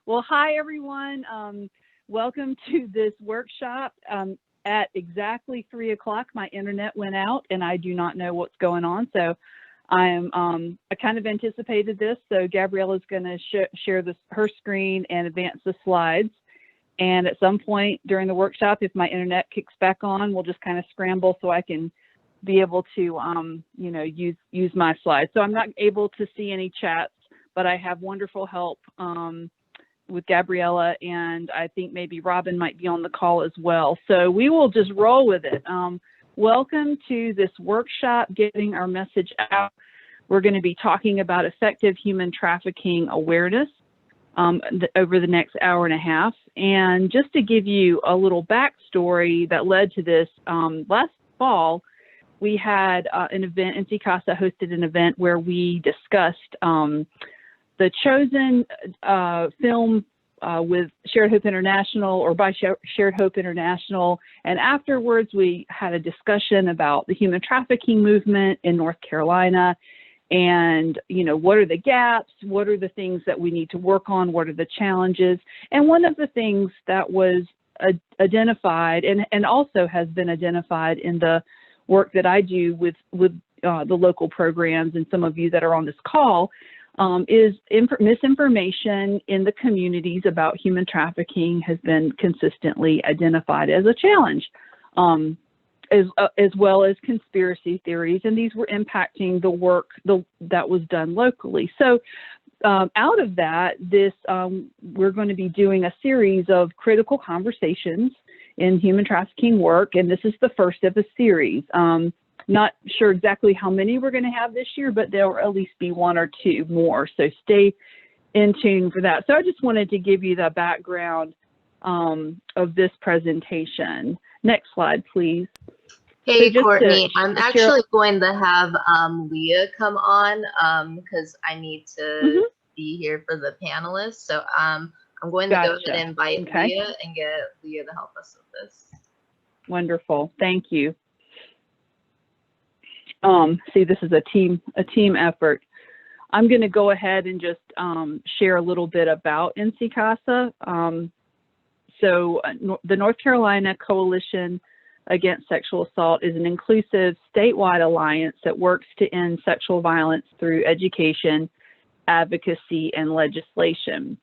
Well, hi, everyone. Welcome to this workshop. At exactly 3 o'clock, my internet went out and I do not know what's going on. So I kind of anticipated this. So Gabriella is going to share her screen and advance the slides. And at some point during the workshop, if my internet kicks back on, we'll just kind of scramble so I can be able to, use my slides. So I'm not able to see any chats, but I have wonderful help with Gabriella, and I think maybe Robin might be on the call as well. So we will just roll with it. Welcome to this workshop, Getting Our Message Out. We're going to be talking about effective human trafficking awareness over the next hour and a half. And just to give you a little backstory that led to this, last fall, we had an event, NCCASA hosted an event where we discussed the chosen film with Shared Hope International, or by Shared Hope International. And afterwards, we had a discussion about the human trafficking movement in North Carolina. And, what are the gaps? What are the things that we need to work on? What are the challenges? And one of the things that was identified and also has been identified in the work that I do with the local programs and some of you that are on this call is misinformation in the communities about human trafficking has been consistently identified as a challenge, as well as conspiracy theories, and these were impacting the work that was done locally. So out of that, we're going to be doing a series of critical conversations in human trafficking work, and this is the first of a series. Not sure exactly how many we're going to have this year, but there will at least be 1 or 2 more. So stay in tune for that. So I just wanted to give you the background of this presentation. Next slide, please. Hey, so Courtney, I'm actually going to have Leah come on because I need to be here for the panelists. So I'm going to go ahead and invite Leah and get Leah to help us with this. Wonderful. Thank you. See, this is a team effort. I'm going to go ahead and just share a little bit about NCCASA. So the North Carolina Coalition Against Sexual Assault is an inclusive statewide alliance that works to end sexual violence through education, advocacy, and legislation.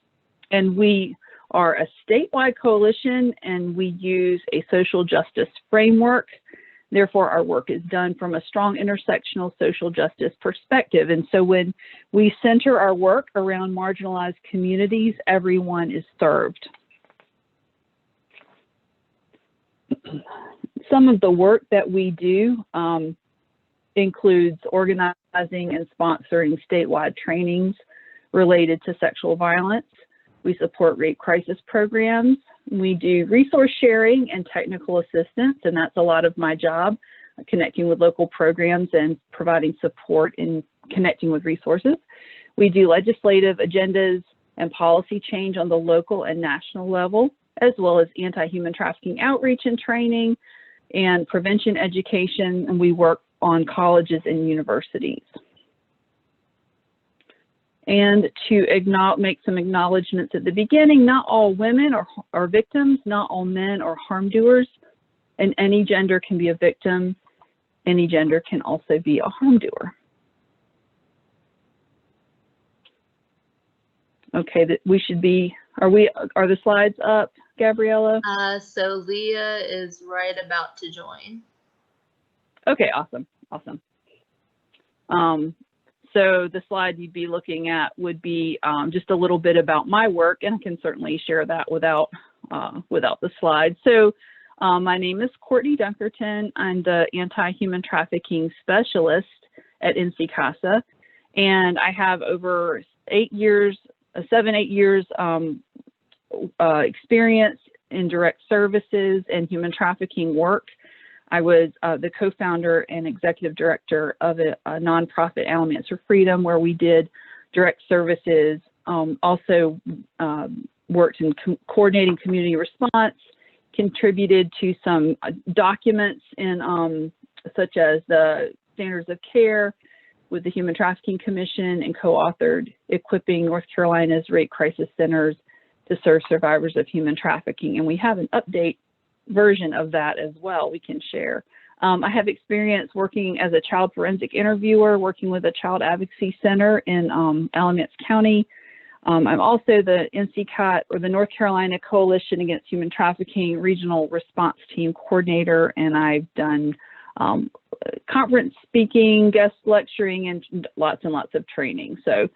And we are a statewide coalition, and we use a social justice framework. Therefore, our work is done from a strong intersectional social justice perspective. And so when we center our work around marginalized communities, everyone is served. Some of the work that we do includes organizing and sponsoring statewide trainings related to sexual violence. We support rape crisis programs. We do resource sharing and technical assistance, and that's a lot of my job, connecting with local programs and providing support in connecting with resources. We do legislative agendas and policy change on the local and national level, as well as anti-human trafficking outreach and training and prevention education, and we work on colleges and universities. And to make some acknowledgments at the beginning, not all women are victims, not all men are harm doers, and any gender can be a victim. Any gender can also be a harm doer. Okay, that we should be, are the slides up, Gabriella? So Leah is right about to join. Okay, awesome. So the slide you'd be looking at would be just a little bit about my work, and I can certainly share that without the slide. So my name is Courtney Dunkerton. I'm the anti-human trafficking specialist at NCCASA, and I have over 8 years, 7-8 years experience in direct services and human trafficking work. I was the co-founder and executive director of a nonprofit, Aliments for Freedom, where we did direct services, also worked in coordinating community response, contributed to some documents in such as the Standards of Care with the Human Trafficking Commission, and co-authored Equipping North Carolina's Rape Crisis Centers to serve survivors of human trafficking. And we have an update version of that as well we can share. I have experience working as a child forensic interviewer, working with a child advocacy center in Alamance County. I'm also the NCCASA, or the North Carolina Coalition Against Human Trafficking Regional Response Team Coordinator, and I've done conference speaking, guest lecturing, and lots of training. So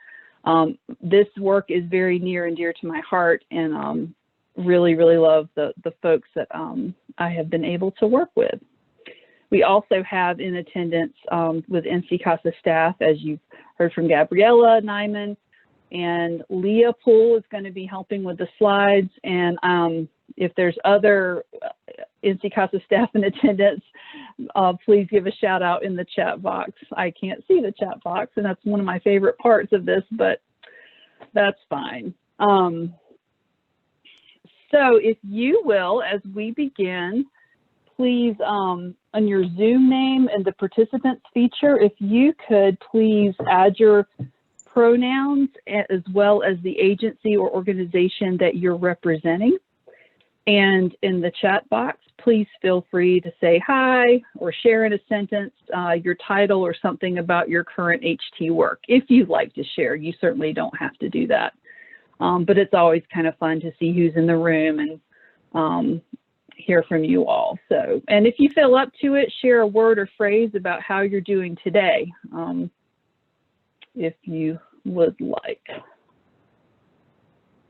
this work is very near and dear to my heart, and really love the folks that I have been able to work with. We also have in attendance with NCCASA staff, as you've heard from Gabriella Nyman, and Leah Poole is going to be helping with the slides. And if there's other NCCASA staff in attendance, please give a shout out in the chat box. I can't see the chat box, and that's one of my favorite parts of this, but that's fine. So if you will, as we begin, please, on your Zoom name and the participants feature, if you could please add your pronouns as well as the agency or organization that you're representing. And in the chat box, please feel free to say hi or share in a sentence your title or something about your current HT work. If you'd like to share, you certainly don't have to do that. But it's always kind of fun to see who's in the room and hear from you all. So, and if you feel up to it, share a word or phrase about how you're doing today, if you would like.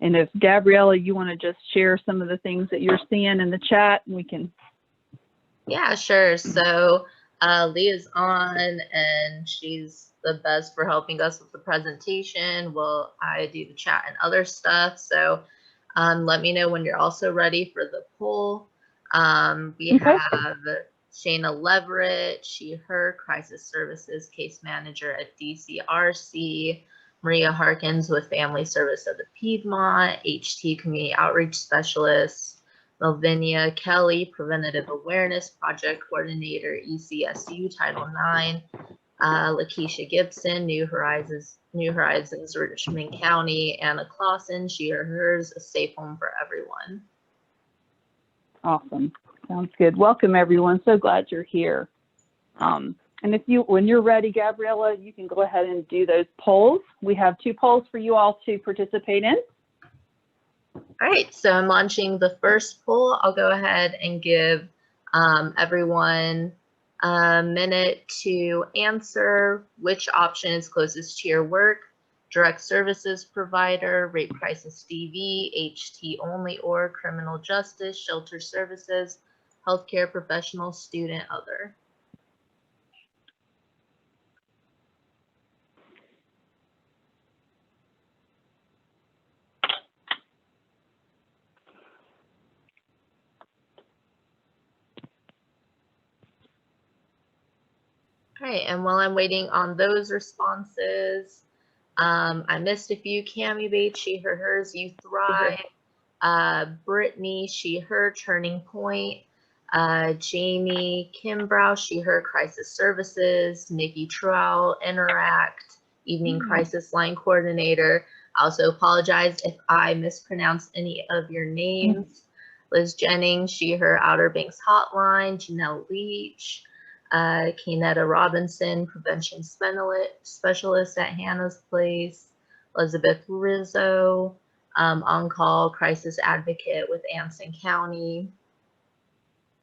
And if Gabriella, you want to just share some of the things that you're seeing in the chat, we can. Yeah, sure. So Leah's on, and she's the best for helping us with the presentation. Well, I do the chat and other stuff. So let me know when you're also ready for the poll. We have Shayna Leverett, she, her, crisis services case manager at DCRC. Maria Harkins with Family Service of the Piedmont, HT Community Outreach Specialist. Melvinia Kelly, Preventative Awareness Project Coordinator, ECSU Title IX. Lakeisha Gibson, New Horizons, Richmond County. Anna Clausen, she or hers, a safe home for everyone. Awesome. Sounds good. Welcome, everyone. So glad you're here. And when you're ready, Gabriella, you can go ahead and do those polls. We have 2 polls for you all to participate in. All right, so I'm launching the first poll. I'll go ahead and give everyone a minute to answer which option is closest to your work: direct services provider, rape crisis DV, HT only, or criminal justice, shelter services, healthcare professional, student, other. All right, and while I'm waiting on those responses, I missed a few. Cami Bates, she, her, hers, you thrive. Brittany, she, her, Turning Point. Jamie Kimbrow, she, her, crisis services. Nikki Trowell, Interact, evening crisis line coordinator. I also apologize if I mispronounced any of your names. Liz Jennings, she, her, Outer Banks hotline. Janelle Leach. Kaynetta Robinson, prevention specialist at Hannah's Place. Elizabeth Rizzo, on-call crisis advocate with Anson County.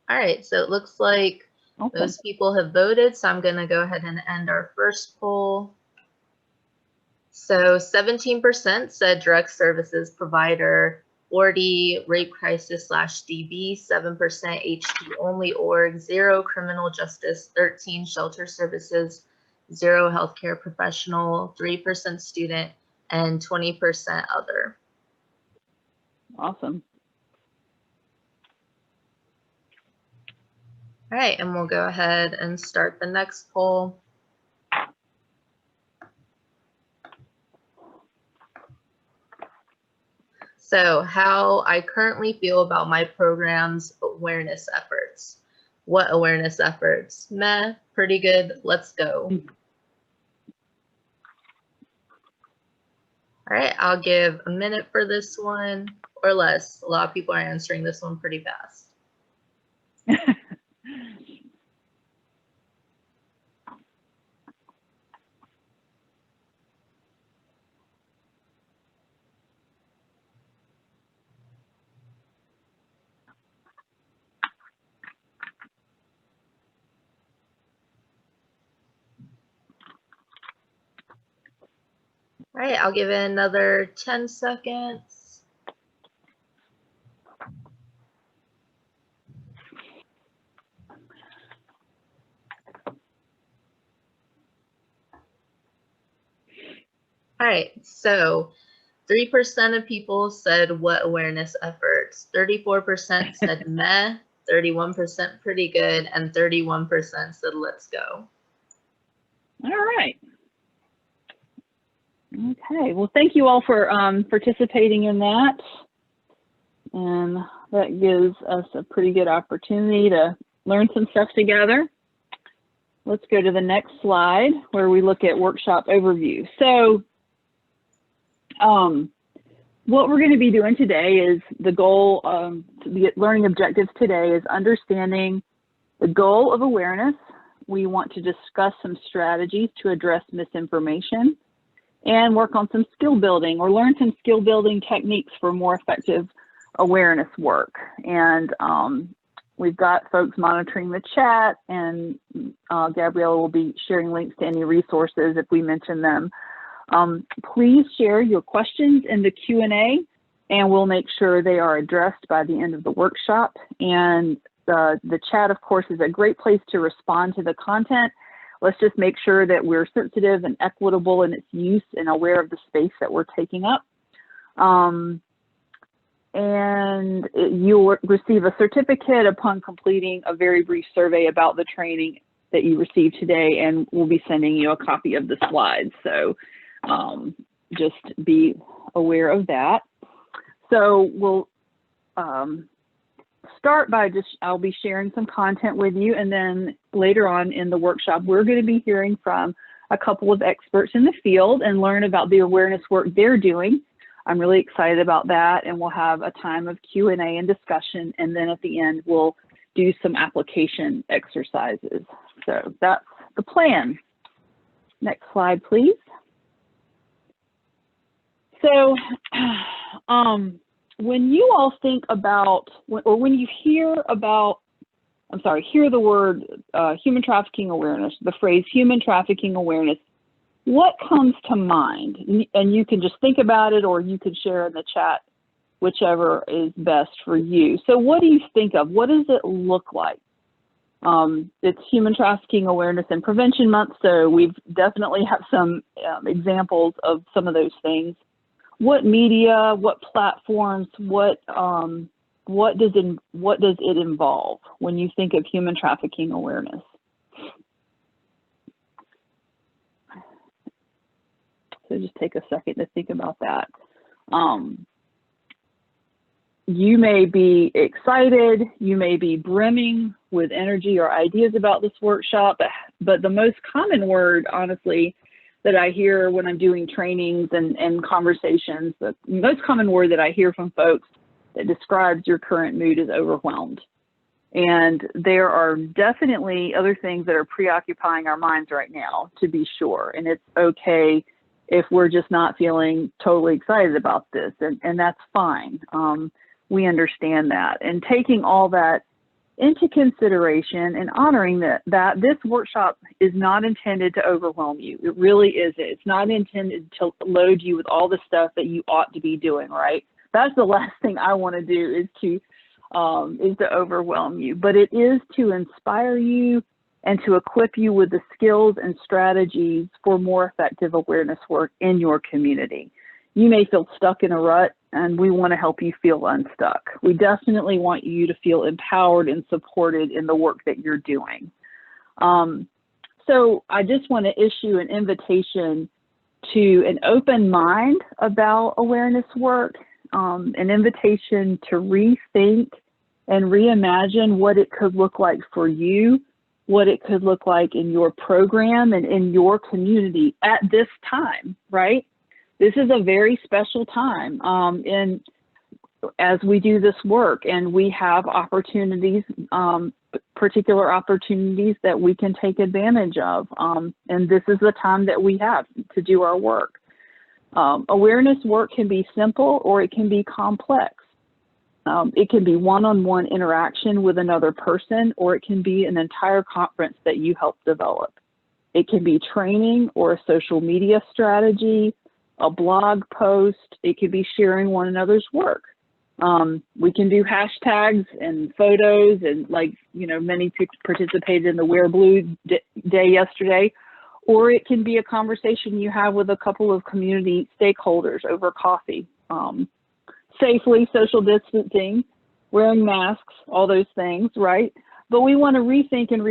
All right, so it looks like those people have voted, so I'm going to go ahead and end our first poll. So 17% said direct services provider, 40 rape crisis /DV, 7% HT only org, 0 criminal justice, 13 shelter services, 0 healthcare professional, 3% student, and 20% other. Awesome. All right, and we'll go ahead and start the next poll. So, how I currently feel about my program's awareness efforts. What awareness efforts? Meh, pretty good, let's go. All right, I'll give a minute for this one or less. A lot of people are answering this one pretty fast. All right, I'll give it another 10 seconds. All right, so 3% of people said what awareness efforts, 34% said meh, 31% pretty good, and 31% said let's go. All right. Okay, well, thank you all for participating in that. And that gives us a pretty good opportunity to learn some stuff together. Let's go to the next slide where we look at workshop overview. So what we're going to be doing today is the goal, the learning objectives today is understanding the goal of awareness. We want to discuss some strategies to address misinformation and work on some skill building or learn some skill building techniques for more effective awareness work. And we've got folks monitoring the chat, and Gabriella will be sharing links to any resources if we mention them. Please share your questions in the Q&A, and we'll make sure they are addressed by the end of the workshop. And the chat, of course, is a great place to respond to the content. Let's just make sure that we're sensitive and equitable in its use and aware of the space that we're taking up. And you'll receive a certificate upon completing a very brief survey about the training that you received today, and we'll be sending you a copy of the slides. So just be aware of that. So we'll start by I'll be sharing some content with you, and then later on in the workshop, we're going to be hearing from a couple of experts in the field and learn about the awareness work they're doing. I'm really excited about that, and we'll have a time of Q&A and discussion, and then at the end, we'll do some application exercises. So that's the plan. Next slide, please. So when you all think about, or when you hear about, hear the word human trafficking awareness, the phrase human trafficking awareness, what comes to mind? And you can just think about it, or you can share in the chat, whichever is best for you. So what do you think of? What does it look like? It's Human Trafficking Awareness and Prevention Month, so we've definitely have some examples of some of those things. What media, what platforms, what does it involve when you think of human trafficking awareness? So just take a second to think about that. You may be excited, you may be brimming with energy or ideas about this workshop, but the most common word, honestly, that I hear when I'm doing trainings and conversations, the most common word that I hear from folks that describes your current mood is overwhelmed. And there are definitely other things that are preoccupying our minds right now, to be sure. And it's okay if we're just not feeling totally excited about this, and that's fine. We understand that. And taking all that into consideration and honoring that this workshop is not intended to overwhelm you. It really isn't. It's not intended to load you with all the stuff that you ought to be doing, right? That's the last thing I want to do, is to overwhelm you. But it is to inspire you and to equip you with the skills and strategies for more effective awareness work in your community. You may feel stuck in a rut, and we want to help you feel unstuck. We definitely want you to feel empowered and supported in the work that you're doing. So I just want to issue an invitation to an open mind about awareness work, an invitation to rethink and reimagine what it could look like for you, what it could look like in your program and in your community at this time, right? this is a very special time as we do this work, and we have opportunities, particular opportunities that we can take advantage of. And this is the time that we have to do our work. Awareness work can be simple or it can be complex. It can be one-on-one interaction with another person, or it can be an entire conference that you help develop. It can be training or a social media strategy, a blog post. It could be sharing one another's work. We can do hashtags and photos, and like, you know, many people participated in the Wear Blue Day yesterday, or it can be a conversation you have with a couple of community stakeholders over coffee. Safely, social distancing, wearing masks, all those things, right? But we want to rethink and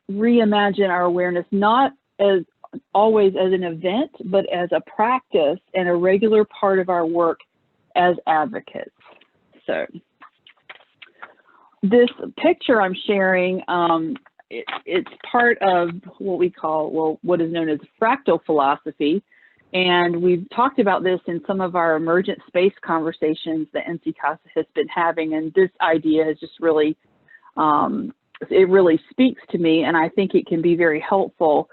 reimagine our awareness, not as always as an event, but as a practice and a regular part of our work as advocates. So this picture I'm sharing, it's part of what we call, well, what is known as fractal philosophy. And we've talked about this in some of our emergent space conversations that NCCASA has been having. And this idea is just really, it really speaks to me, and I think it can be very helpful.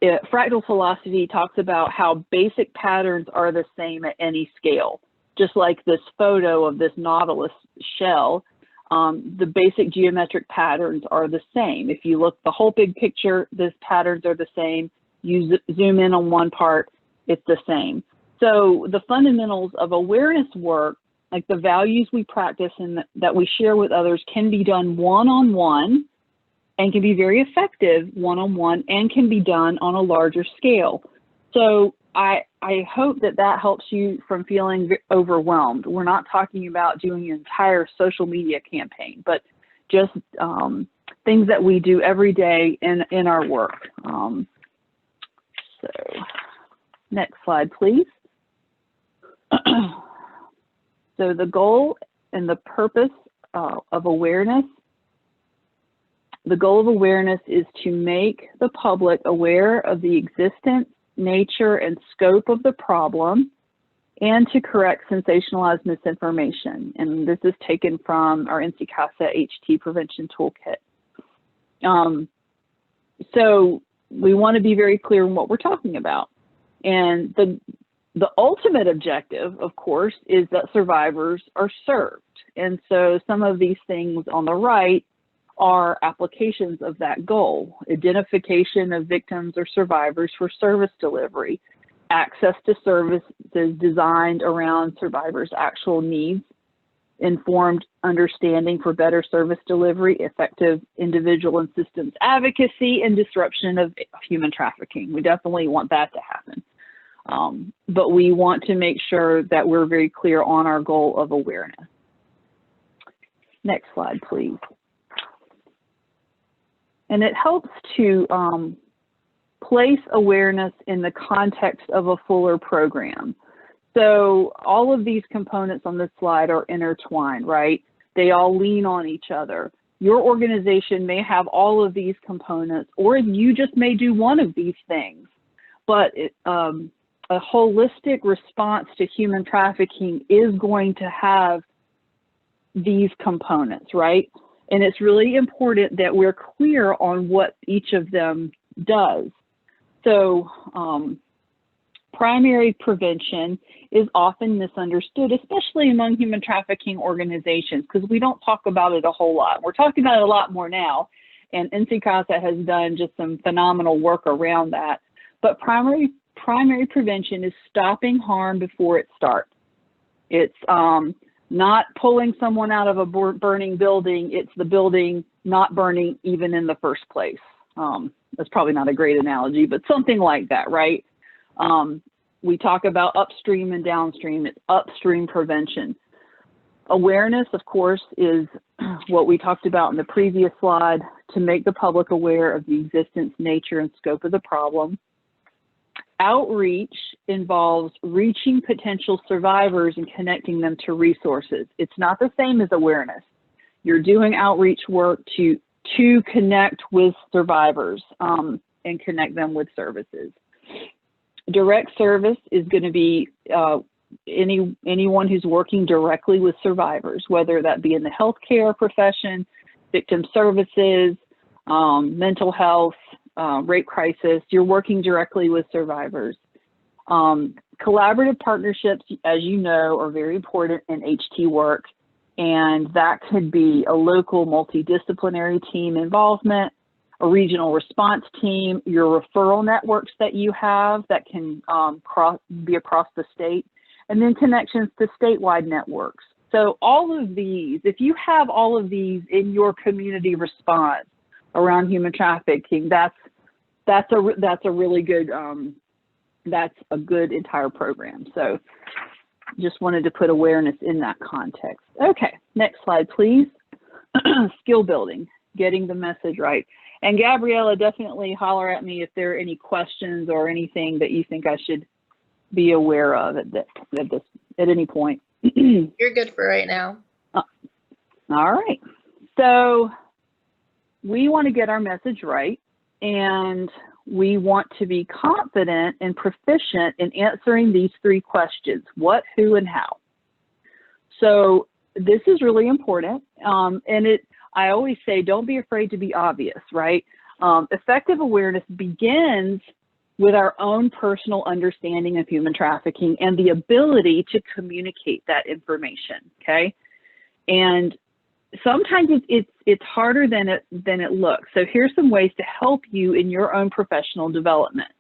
Fractal philosophy talks about how basic patterns are the same at any scale. Just like this photo of this nautilus shell, the basic geometric patterns are the same. If you look the whole big picture, these patterns are the same. You zoom in on one part, it's the same. So the fundamentals of awareness work, like the values we practice and that we share with others, can be done one-on-one and can be very effective one-on-one and can be done on a larger scale. So I hope that that helps you from feeling overwhelmed. We're not talking about doing an entire social media campaign, but just things that we do every day in our work. So next slide, please. So the goal and the purpose of awareness. The goal of awareness is to make the public aware of the existence, nature, and scope of the problem, and to correct sensationalized misinformation. And this is taken from our NCCASA HT Prevention Toolkit. So we want to be very clear in what we're talking about. And the ultimate objective, of course, is that survivors are served. And so some of these things on the right are applications of that goal: identification of victims or survivors for service delivery, access to services designed around survivors' actual needs, informed understanding for better service delivery, effective individual and systems advocacy, and disruption of human trafficking. We definitely want that to happen. But we want to make sure that we're very clear on our goal of awareness. Next slide, please. And it helps to place awareness in the context of a fuller program. So all of these components on this slide are intertwined, right? They all lean on each other. Your organization may have all of these components, or you just may do one of these things. But a holistic response to human trafficking is going to have these components, right? And it's really important that we're clear on what each of them does. So primary prevention is often misunderstood, especially among human trafficking organizations, because we don't talk about it a whole lot. We're talking about it a lot more now, and NCCASA has done just some phenomenal work around that. But primary prevention is stopping harm before it starts. It's not pulling someone out of a burning building, it's the building not burning even in the first place. That's probably not a great analogy, but something like that, right? We talk about upstream and downstream. It's upstream prevention. Awareness, of course, is what we talked about in the previous slide, to make the public aware of the existence, nature, and scope of the problem. Outreach involves reaching potential survivors and connecting them to resources. It's not the same as awareness. You're doing outreach work to connect with survivors and connect them with services. Direct service is going to be anyone who's working directly with survivors, whether that be in the healthcare profession, victim services, mental health, rape crisis. You're working directly with survivors. Collaborative partnerships, as you know, are very important in HT work, and that could be a local multidisciplinary team involvement, a regional response team, your referral networks that you have that can be across the state, and then connections to statewide networks. So all of these, if you have all of these in your community response around human trafficking, that's a really good that's a good entire program. So just wanted to put awareness in that context. Okay, next slide, please. Skill building, getting the message right. And Gabriella, definitely holler at me if there are any questions or anything that you think I should be aware of at any point. You're good for right now. All right. So we want to get our message right, and we want to be confident and proficient in answering these three questions: what, who, and how. So this is really important. I always say, don't be afraid to be obvious, right? Effective awareness begins with our own personal understanding of human trafficking and the ability to communicate that information, okay? And sometimes it's harder than it looks. So here's some ways to help you in your own professional development.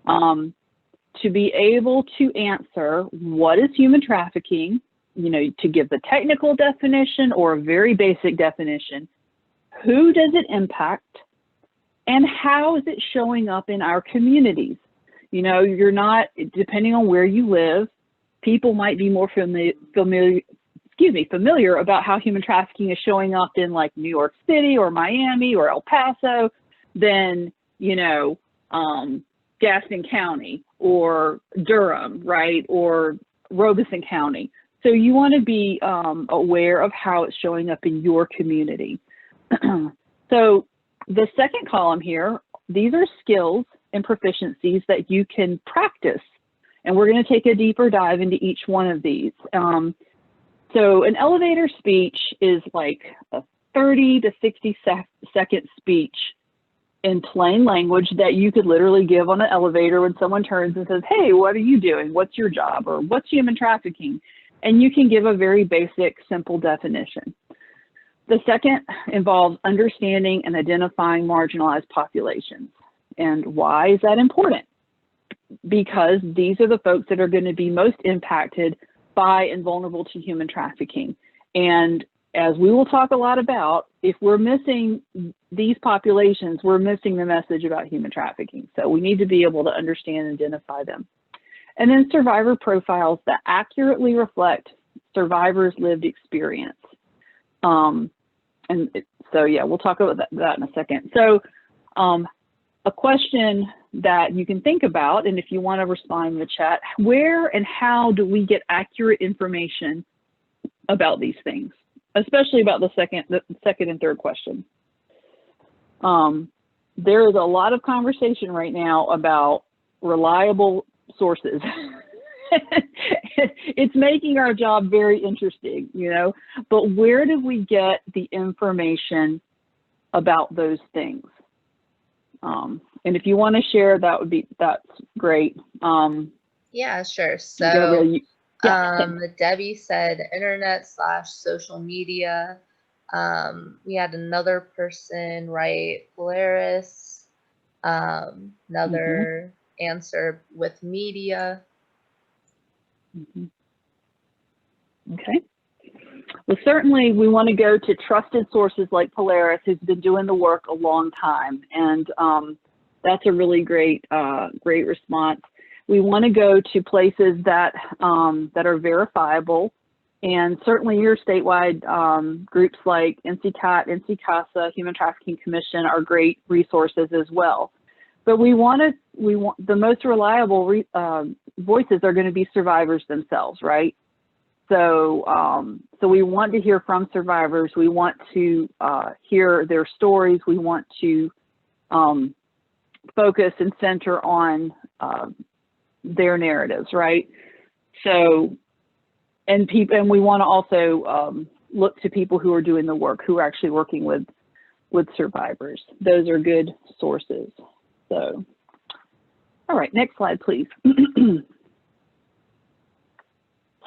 To be able to answer what is human trafficking, you know, to give the technical definition or a very basic definition, who does it impact, and how is it showing up in our communities? You know, you're not, depending on where you live, people might be more familiar about how human trafficking is showing up in like New York City or Miami or El Paso than, you know, Gaston County or Durham, right, or Robeson County. So you want to be aware of how it's showing up in your community. So the second column here, these are skills and proficiencies that you can practice. And we're going to take a deeper dive into each one of these. So an elevator speech is like a 30 to 60 second speech in plain language that you could literally give on an elevator when someone turns and says, hey, what are you doing? What's your job? Or what's human trafficking? And you can give a very basic, simple definition. The second involves understanding and identifying marginalized populations. And why is that important? Because these are the folks that are going to be most impacted by and vulnerable to human trafficking. And as we will talk a lot about, if we're missing these populations, we're missing the message about human trafficking. So we need to be able to understand and identify them. And then survivor profiles that accurately reflect survivors' lived experience. So yeah, we'll talk about that in a second. So a question that you can think about, and if you want to respond in the chat, where and how do we get accurate information about these things, especially about the second and third question? There is a lot of conversation right now about reliable sources. It's making our job very interesting, you know, but where do we get the information about those things? And if you want to share, that's great. Yeah, sure. So Debbie said internet/social media. We had another person write Polaris, another answer with media. Okay. Well, certainly we want to go to trusted sources like Polaris, who's been doing the work a long time, and that's a really great response. We want to go to places that are verifiable, and certainly your statewide groups like NCCASA, Human Trafficking Commission are great resources as well. But we want the most reliable voices are going to be survivors themselves, right? So so we want to hear from survivors. We want to hear their stories. We want to focus and center on their narratives, right? So, and we want to also look to people who are doing the work, who are actually working with survivors. Those are good sources. So, all right, next slide, please.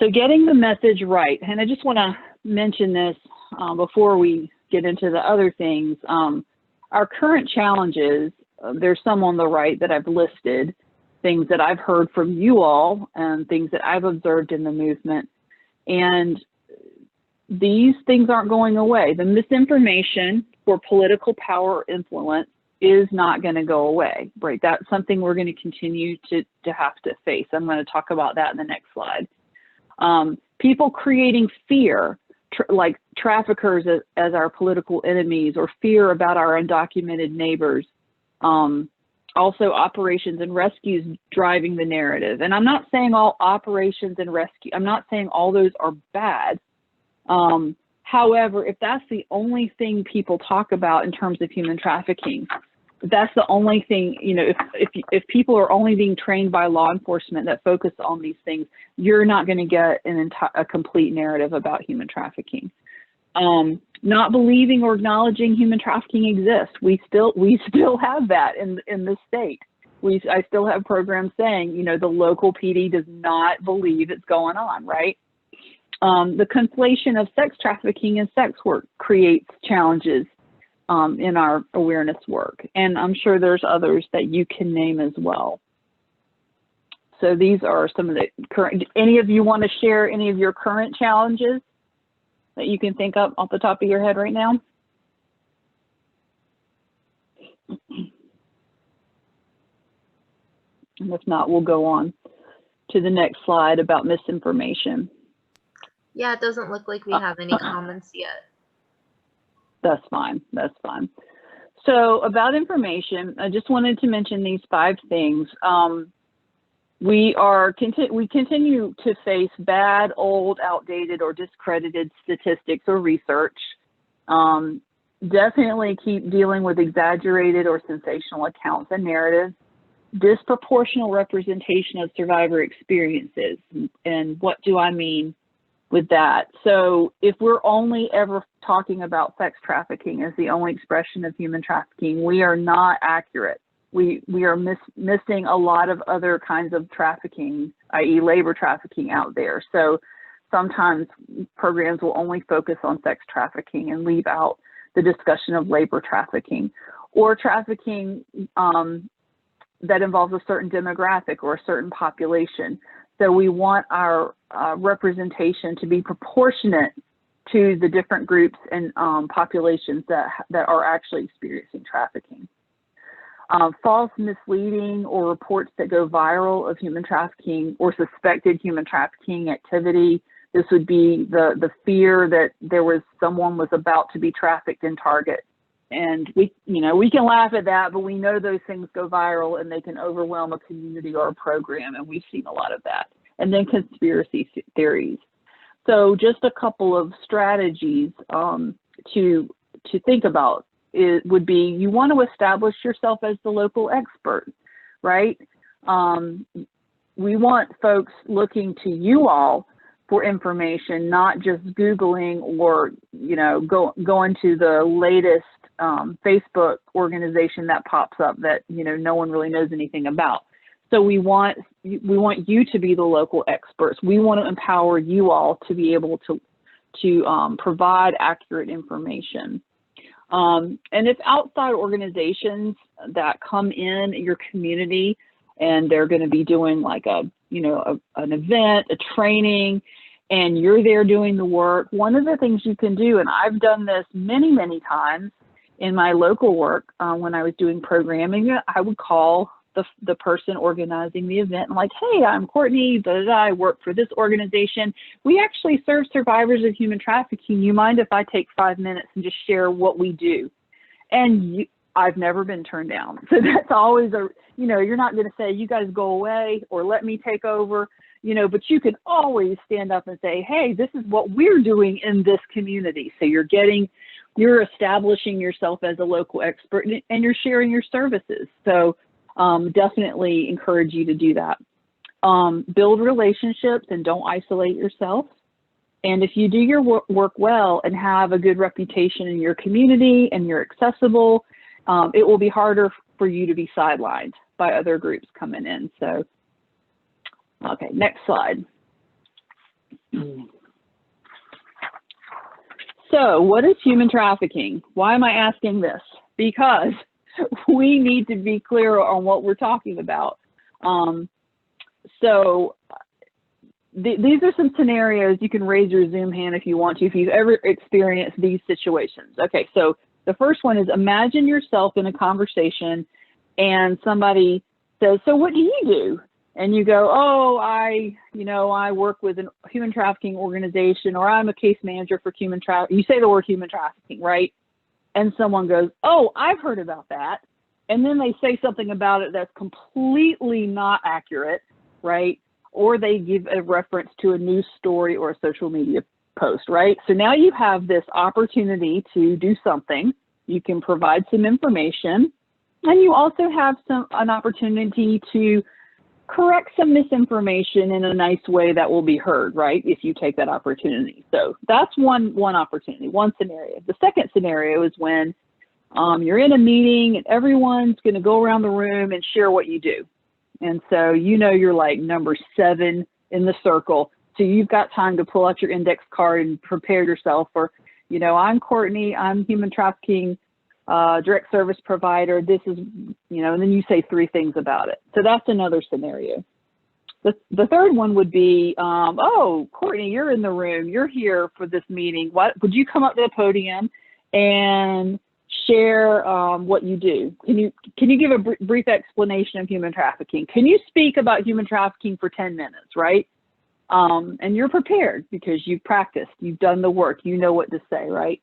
So getting the message right, and I just want to mention this before we get into the other things. Our current challenges, there's some on the right that I've listed, things that I've heard from you all and things that I've observed in the movement. And these things aren't going away. The misinformation for political power or influence is not going to go away, right? That's something we're going to continue to have to face. I'm going to talk about that in the next slide. People creating fear, like traffickers as our political enemies, or fear about our undocumented neighbors. Also operations and rescues driving the narrative. And I'm not saying all operations and rescue, I'm not saying all those are bad. However, if that's the only thing people talk about in terms of human trafficking, that's the only thing, you know, if people are only being trained by law enforcement that focus on these things, you're not going to get a complete narrative about human trafficking. Not believing or acknowledging human trafficking exists. We still have that in this state. I still have programs saying, you know, the local PD does not believe it's going on, right? The conflation of sex trafficking and sex work creates challenges in our awareness work. And I'm sure there's others that you can name as well. So these are some of the current, any of you want to share any of your current challenges that you can think of off the top of your head right now? And if not, we'll go on to the next slide about misinformation. Yeah, it doesn't look like we have any comments yet. That's fine. That's fine. So about information, I just wanted to mention these 5 things. We continue to face bad, old, outdated, or discredited statistics or research. Definitely keep dealing with exaggerated or sensational accounts and narratives. Disproportional representation of survivor experiences. And what do I mean with that? So if we're only ever talking about sex trafficking as the only expression of human trafficking, we are not accurate. We are missing a lot of other kinds of trafficking, i.e. labor trafficking out there. So sometimes programs will only focus on sex trafficking and leave out the discussion of labor trafficking, or trafficking that involves a certain demographic or a certain population. So we want our representation to be proportionate to the different groups and populations that are actually experiencing trafficking. False, misleading, or reports that go viral of human trafficking or suspected human trafficking activity. This would be the fear that someone was about to be trafficked in Target. And we can laugh at that, but we know those things go viral and they can overwhelm a community or a program, and we've seen a lot of that. And then conspiracy theories. So just a couple of strategies to think about. It would be, you want to establish yourself as the local expert, right? We want folks looking to you all for information, not just Googling or, you know, going to the latest Facebook organization that pops up that, you know, no one really knows anything about. So we want you to be the local experts. We want to empower you all to be able to provide accurate information. And it's outside organizations that come in your community, and they're going to be doing like an event, a training, and you're there doing the work. One of the things you can do, and I've done this many, many times in my local work when I was doing programming, I would call the person organizing the event and like, hey, I'm Courtney, I work for this organization. We actually serve survivors of human trafficking. You mind if I take 5 minutes and just share what we do? And I've never been turned down. So that's always you're not going to say, you guys go away or let me take over, but you can always stand up and say, hey, this is what we're doing in this community. So you're establishing yourself as a local expert, and you're sharing your services. So definitely encourage you to do that. Build relationships and don't isolate yourself. And if you do your work well and have a good reputation in your community and you're accessible, it will be harder for you to be sidelined by other groups coming in. So, okay, next slide. So what is human trafficking? Why am I asking this? Because we need to be clear on what we're talking about. These are some scenarios. You can raise your Zoom hand if you want to, if you've ever experienced these situations. Okay, so the first one is, imagine yourself in a conversation and somebody says, so what do you do? And you go, oh, I work with a human trafficking organization, or I'm a case manager for human trafficking. You say the word human trafficking, right? And someone goes, oh, I've heard about that. And then they say something about it that's completely not accurate, right? Or they give a reference to a news story or a social media post, right? So now you have this opportunity to do something. You can provide some information, and you also have an opportunity to correct some misinformation in a nice way that will be heard, right? If you take that opportunity. So that's one opportunity, one scenario. The second scenario is when you're in a meeting and everyone's going to go around the room and share what you do. And so you're like number 7 in the circle. So you've got time to pull out your index card and prepare yourself for, I'm Courtney, I'm human trafficking direct service provider. This is, and then you say 3 things about it. So that's another scenario. The third one would be, oh, Courtney, you're in the room. You're here for this meeting. Would you come up to the podium and share what you do? Can you give a brief explanation of human trafficking? Can you speak about human trafficking for 10 minutes, right? And you're prepared because you've practiced, you've done the work, you know what to say, right?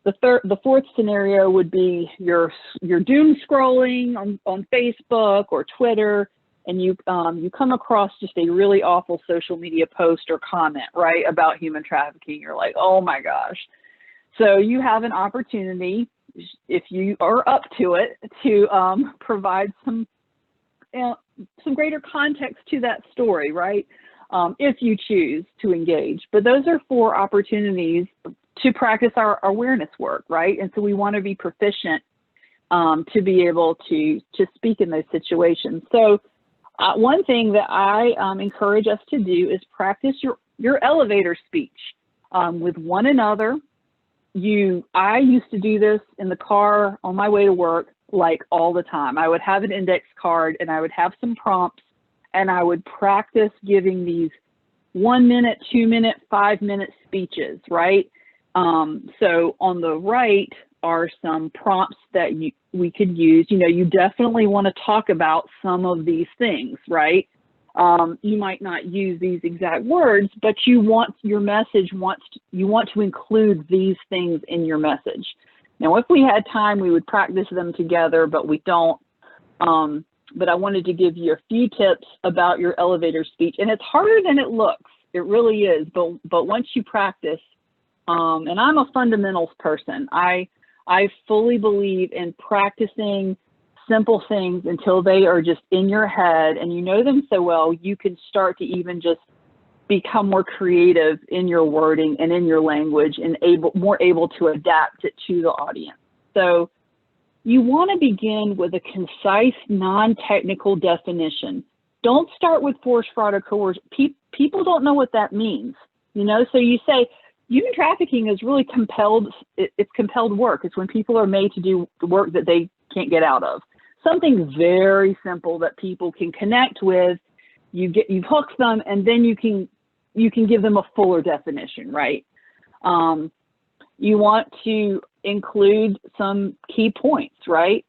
The fourth scenario would be you're doom scrolling on Facebook or Twitter, and you come across just a really awful social media post or comment, right, about human trafficking. You're like, oh my gosh. So you have an opportunity, if you are up to it, to provide some greater context to that story, right? If you choose to engage. But those are 4 opportunities to practice our awareness work, right? And so we want to be proficient to be able to speak in those situations. So one thing that I encourage us to do is practice your elevator speech with one another. I used to do this in the car on my way to work, like all the time. I would have an index card and I would have some prompts, and I would practice giving these 1 minute, 2 minute, 5 minute speeches, right? So on the right are some prompts that we could use. You definitely want to talk about some of these things, right? You might not use these exact words, but you want to include these things in your message. Now, if we had time, we would practice them together, but we don't. But I wanted to give you a few tips about your elevator speech, and it's harder than it looks. It really is. But once you practice, and I'm a fundamentals person. I fully believe in practicing simple things until they are just in your head and you know them so well, you can start to even just become more creative in your wording and in your language and more able to adapt it to the audience. So you want to begin with a concise, non-technical definition. Don't start with force, fraud, or coercion. People don't know what that means, so you say, human trafficking is really it's compelled work. It's when people are made to do the work that they can't get out of. Something very simple that people can connect with. You've hooked them, and then you can give them a fuller definition, right? You want to include some key points, right?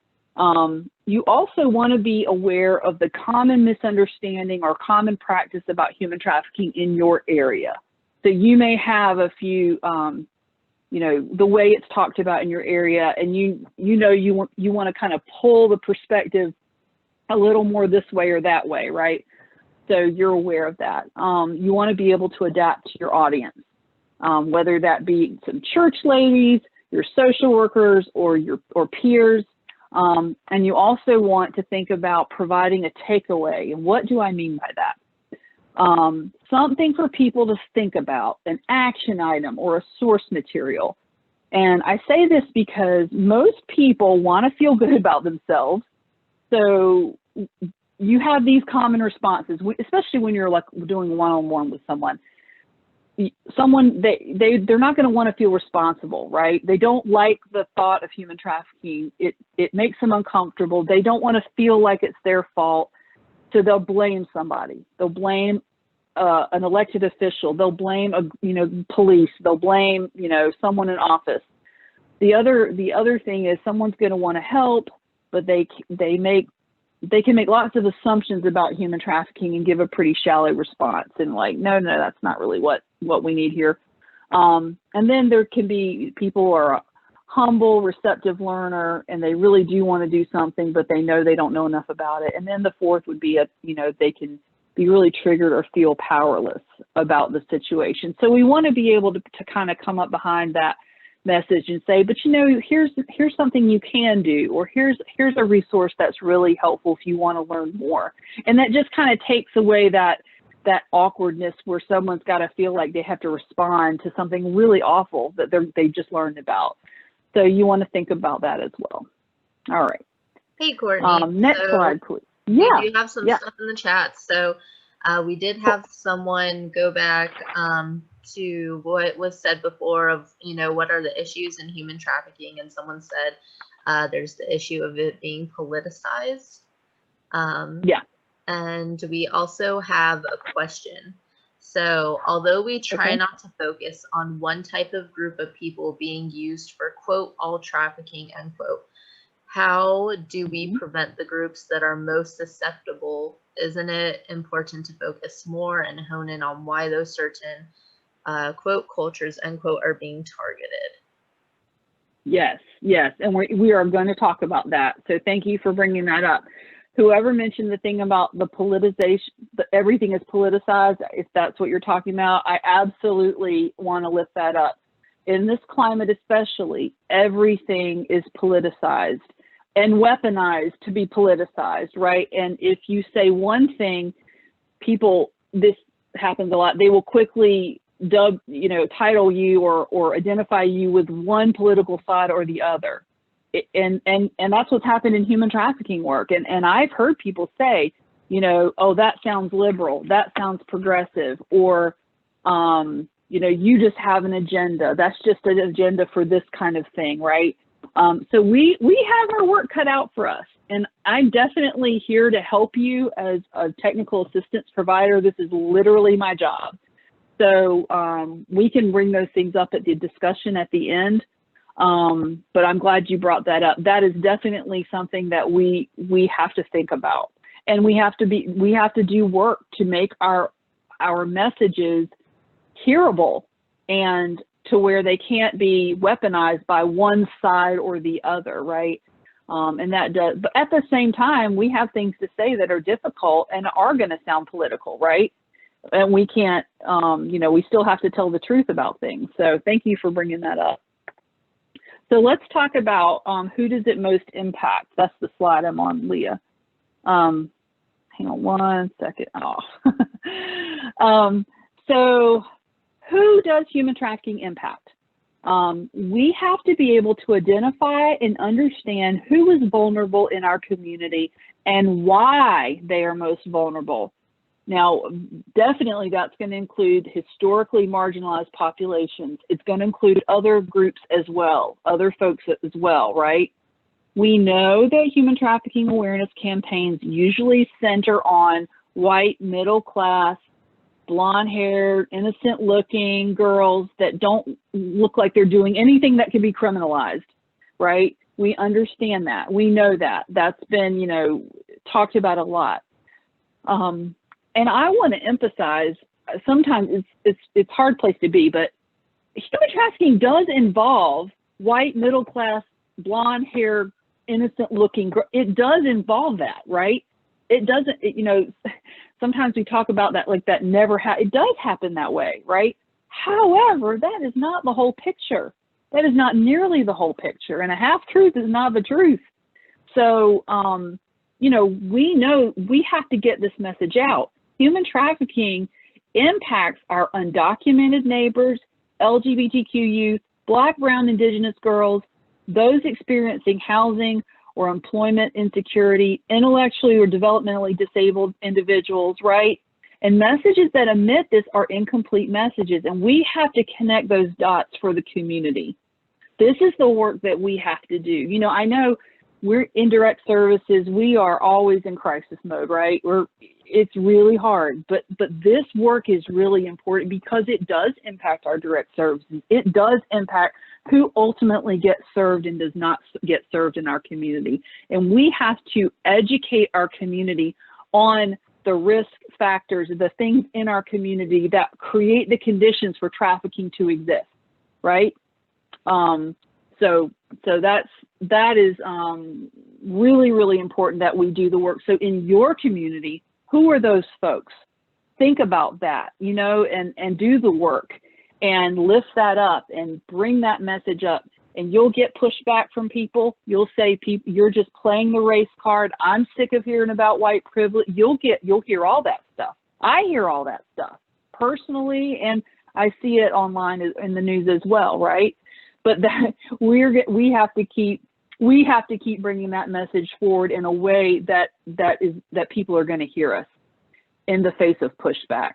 You also want to be aware of the common misunderstanding or common practice about human trafficking in your area. So you may have a few, the way it's talked about in your area, and you want to kind of pull the perspective a little more this way or that way, right? So you're aware of that. You want to be able to adapt to your audience, whether that be some church ladies, your social workers, or peers. And you also want to think about providing a takeaway. And what do I mean by that? Something for people to think about, an action item or a source material. And I say this because most people want to feel good about themselves. So you have these common responses, especially when you're like doing one-on-one with someone. They're not going to want to feel responsible, right? They don't like the thought of human trafficking. It makes them uncomfortable. They don't want to feel like it's their fault. So they'll blame somebody. They'll blame an elected official. They'll blame police. They'll blame someone in office. The other thing is someone's going to want to help, but they can make lots of assumptions about human trafficking and give a pretty shallow response and like, no, that's not really what we need here. And then there can be people who are a humble, receptive learner, and they really do want to do something, but they know they don't know enough about it. And then the fourth would be they can be really triggered or feel powerless about the situation. So we want to be able to kind of come up behind that message and say, but here's something you can do, or here's a resource that's really helpful if you want to learn more. And that just kind of takes away that awkwardness where someone's got to feel like they have to respond to something really awful that they just learned about. So you want to think about that as well. All right. Hey, Courtney. Next slide, please. Yeah. We do have some stuff in the chat. So we did have someone go back to what was said before of, what are the issues in human trafficking? And someone said there's the issue of it being politicized. And we also have a question. So although we try not to focus on one type of group of people being used for, quote, all trafficking, end quote, how do we prevent the groups that are most susceptible? Isn't it important to focus more and hone in on why those certain quote cultures, end quote, are being targeted? Yes, and we are going to talk about that. So thank you for bringing that up. Whoever mentioned the thing about the politicization, everything is politicized, if that's what you're talking about, I absolutely want to lift that up. In this climate especially, everything is politicized and weaponized to be politicized, right? And if you say one thing, this happens a lot, they will quickly title you or identify you with one political side or the other. And that's what's happened in human trafficking work. And I've heard people say, oh, that sounds liberal, that sounds progressive, or, you just have an agenda. That's just an agenda for this kind of thing, right? So we have our work cut out for us. And I'm definitely here to help you as a technical assistance provider. This is literally my job. So we can bring those things up at the discussion at the end. But I'm glad you brought that up. That is definitely something that we have to think about, and we have to do work to make our messages hearable and to where they can't be weaponized by one side or the other, right? And that does, but at the same time, we have things to say that are difficult and are going to sound political, right? And we can't, we still have to tell the truth about things. So thank you for bringing that up. So let's talk about who does it most impact. That's the slide I'm on, Leah. Hang on one second. So who does human trafficking impact? We have to be able to identify and understand who is vulnerable in our community and why they are most vulnerable. Now, definitely that's going to include historically marginalized populations. It's going to include other groups as well, other folks as well, right? We know that human trafficking awareness campaigns usually center on white, middle-class, blonde-haired, innocent-looking girls that don't look like they're doing anything that could be criminalized, right? We understand that. We know that. That's been, talked about a lot. And I want to emphasize, sometimes it's a hard place to be, but human trafficking does involve white, middle-class, blonde-haired, innocent-looking. It does involve that, right? It doesn't. Sometimes we talk about that like that never happened. It does happen that way, right? However, that is not the whole picture. That is not nearly the whole picture, and a half truth is not the truth. So, you know we have to get this message out. Human trafficking impacts our undocumented neighbors, LGBTQ youth, Black, Brown, Indigenous girls, those experiencing housing or employment insecurity, intellectually or developmentally disabled individuals, right? And messages that omit this are incomplete messages, and we have to connect those dots for the community. This is the work that we have to do. You know, I know we're indirect services, we are always in crisis mode, right? It's really hard, but this work is really important because it does impact our direct services. It does impact who ultimately gets served and does not get served in our community. And we have to educate our community on the risk factors, the things in our community that create the conditions for trafficking to exist, right? So that is really, really important that we do the work. So in your community, who are those folks? Think about that, you know, and do the work and lift that up and bring that message up. And you'll get pushback from people. You'll say, you're just playing the race card. I'm sick of hearing about white privilege. You'll hear all that stuff. I hear all that stuff personally, and I see it online in the news as well, right? But that we have to keep bringing that message forward in a way that people are going to hear us in the face of pushback.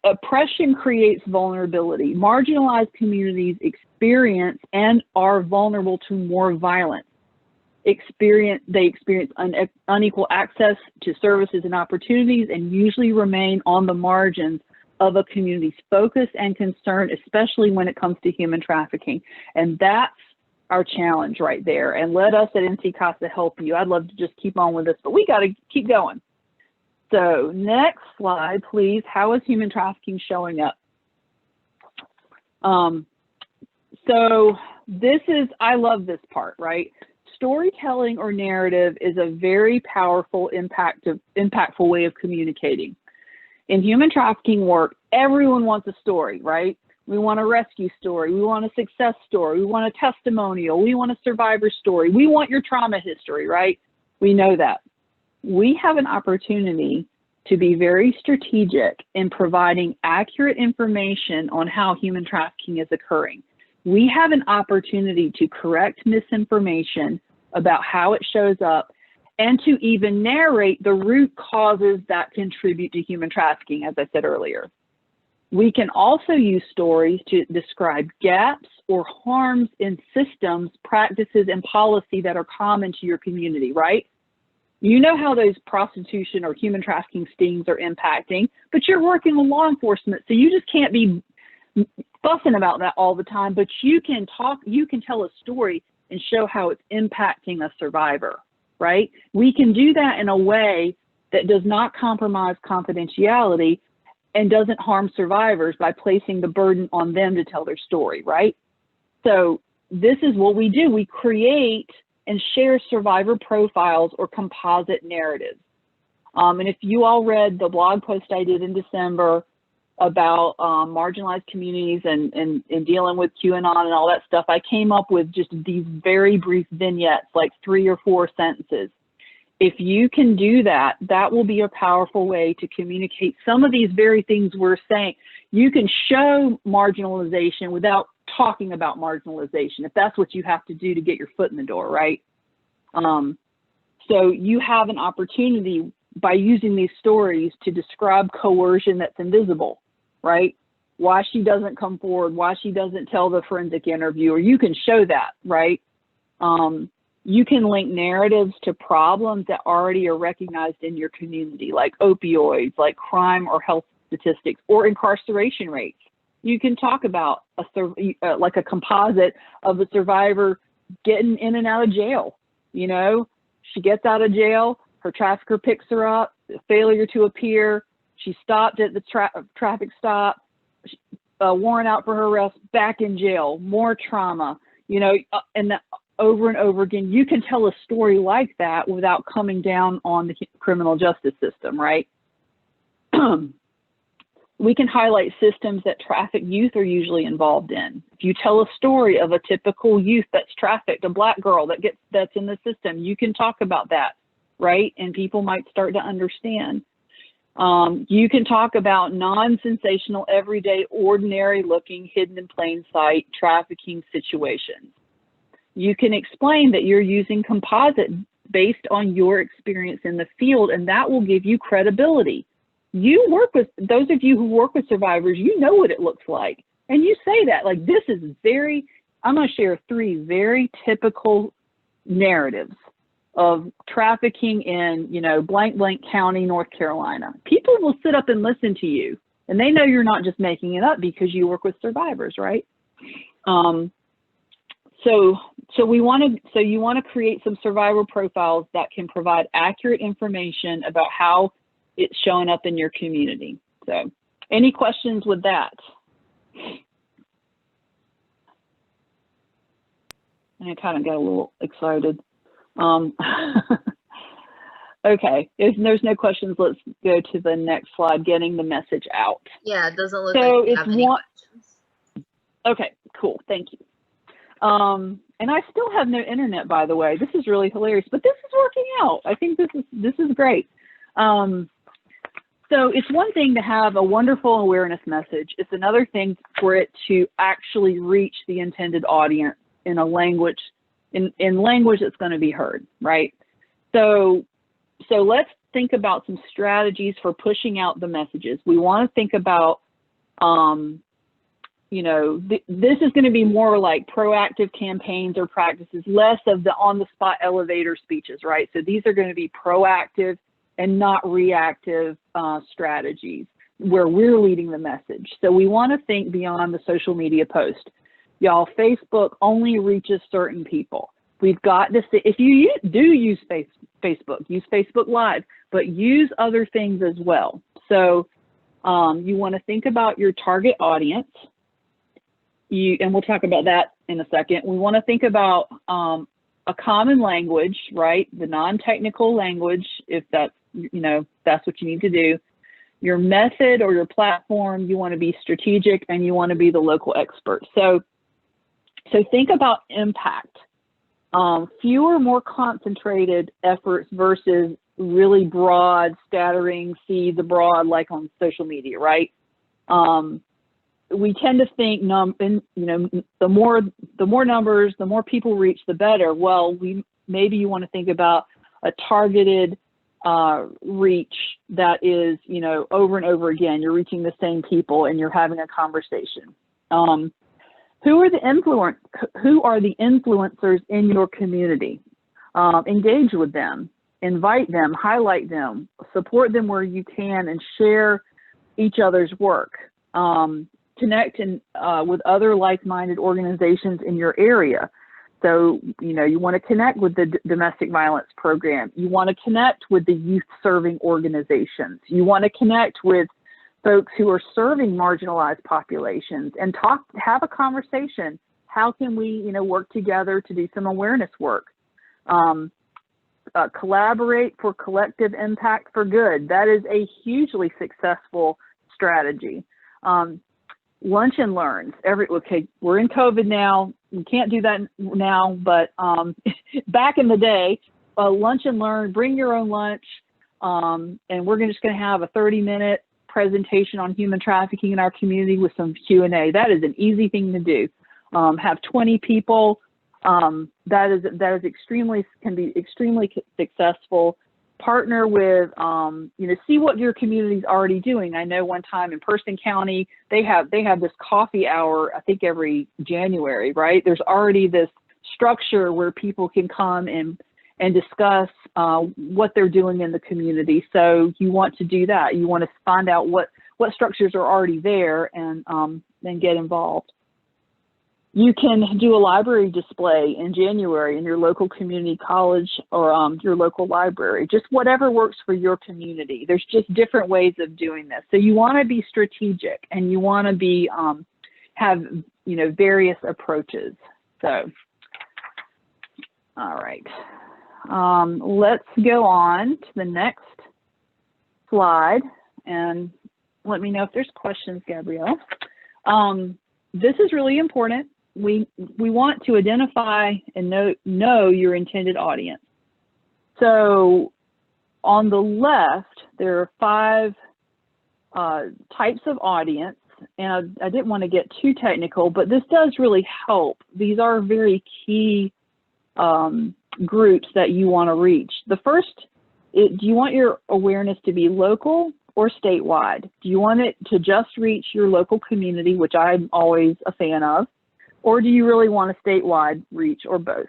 Oppression creates vulnerability. Marginalized communities experience and are vulnerable to more violence. They experience unequal access to services and opportunities, and usually remain on the margins of a community's focus and concern, especially when it comes to human trafficking. And that's our challenge right there. And let us at NCCASA help you. I'd love to just keep on with this, but we got to keep going. So next slide, please. How is human trafficking showing up? So this is, I love this part, right? Storytelling or narrative is a very powerful, impactful way of communicating. In human trafficking work, everyone wants a story, right? We want a rescue story. We want a success story. We want a testimonial. We want a survivor story. We want your trauma history, right? We know that. We have an opportunity to be very strategic in providing accurate information on how human trafficking is occurring. We have an opportunity to correct misinformation about how it shows up, and to even narrate the root causes that contribute to human trafficking, as I said earlier. We can also use stories to describe gaps or harms in systems, practices, and policy that are common to your community, right? You know how those prostitution or human trafficking stings are impacting, but you're working with law enforcement, so you just can't be fussing about that all the time, but you can tell a story and show how it's impacting a survivor, right? We can do that in a way that does not compromise confidentiality and doesn't harm survivors by placing the burden on them to tell their story, right? So this is what we do. We create and share survivor profiles or composite narratives. And if you all read the blog post I did in December about marginalized communities and dealing with QAnon and all that stuff, I came up with just these very brief vignettes, like 3 or 4 sentences. If you can do that, that will be a powerful way to communicate some of these very things we're saying. You can show marginalization without talking about marginalization, if that's what you have to do to get your foot in the door, right? So you have an opportunity by using these stories to describe coercion that's invisible, right? Why she doesn't come forward, why she doesn't tell the forensic interviewer, you can show that, right? You can link narratives to problems that already are recognized in your community, like opioids, like crime or health statistics, or incarceration rates. You can talk about like a composite of a survivor getting in and out of jail. You know, she gets out of jail, her trafficker picks her up, failure to appear, she stopped at the traffic stop, warrant out for her arrest, back in jail, more trauma, you know, and over and over again. You can tell a story like that without coming down on the criminal justice system, right? We can highlight systems that trafficked youth are usually involved in. If you tell a story of a typical youth that's trafficked, a Black girl that's in the system, you can talk about that, right? And people might start to understand. You can talk about non-sensational, everyday, ordinary looking, hidden in plain sight trafficking situations. You can explain that you're using composite based on your experience in the field, and that will give you credibility. You work with, those of you who work with survivors, you know what it looks like. And you say that, like, this is very, I'm going to share 3 very typical narratives of trafficking in, you know, blank, blank county, North Carolina. People will sit up and listen to you, and they know you're not just making it up because you work with survivors, right? So you want to create some survivor profiles that can provide accurate information about how it's showing up in your community. So any questions with that? I kind of got a little excited. Okay, if there's no questions, let's go to the next slide, getting the message out. Yeah, it doesn't look like you have any questions. Okay, cool, thank you. And I still have no internet, by the way. This is really hilarious, but this is working out. I think this is great. So it's one thing to have a wonderful awareness message. It's another thing for it to actually reach the intended audience in a language, in language that's going to be heard, right? So let's think about some strategies for pushing out the messages. We want to think about, you know, this is going to be more like proactive campaigns or practices, less of the on-the-spot elevator speeches, right? So these are going to be proactive and not reactive strategies where we're leading the message. So we want to think beyond the social media post. Y'all, Facebook only reaches certain people. We've got to see, if you do use Facebook, use Facebook Live, but use other things as well. So you want to think about your target audience. And we'll talk about that in a second. We want to think about a common language, right? The non-technical language, if that's, you know, that's what you need to do. Your method or your platform, you want to be strategic and you want to be the local expert. So think about impact. Fewer, more concentrated efforts versus really broad scattering seeds abroad, like on social media, right? We tend to think, you know, the more numbers, the more people reach, the better. Well, maybe you want to think about a targeted reach that is, you know, over and over again. You're reaching the same people and you're having a conversation. Who are the influencers in your community? Engage with them, invite them, highlight them, support them where you can, and share each other's work. Connect with other like-minded organizations in your area. So, you know, you want to connect with the domestic violence program. You want to connect with the youth serving organizations. You want to connect with folks who are serving marginalized populations and have a conversation. How can we, you know, work together to do some awareness work? Collaborate for collective impact for good. That is a hugely successful strategy. Lunch and learns. Okay, we're in COVID now. We can't do that now, but back in the day, lunch and learn, bring your own lunch, and we're just going to have a 30-minute presentation on human trafficking in our community with some Q&A. That is an easy thing to do. Have 20 people. That is can be extremely successful. Partner with, you know, see what your community is already doing. I know one time in Person County, they have this coffee hour, I think every January, right? There's already this structure where people can come and discuss what they're doing in the community. So you want to do that. You want to find out what structures are already there and then get involved. You can do a library display in January in your local community college or your local library, just whatever works for your community. There's just different ways of doing this. So you want to be strategic and you want to be, have, you know, various approaches. So, all right. Let's go on to the next slide. And let me know if there's questions, Gabrielle. This is really important. We want to identify and know your intended audience. So on the left, there are 5 types of audience, and I didn't want to get too technical, but this does really help. These are very key groups that you want to reach. The first, do you want your awareness to be local or statewide? Do you want it to just reach your local community, which I'm always a fan of, or do you really want a statewide reach, or both?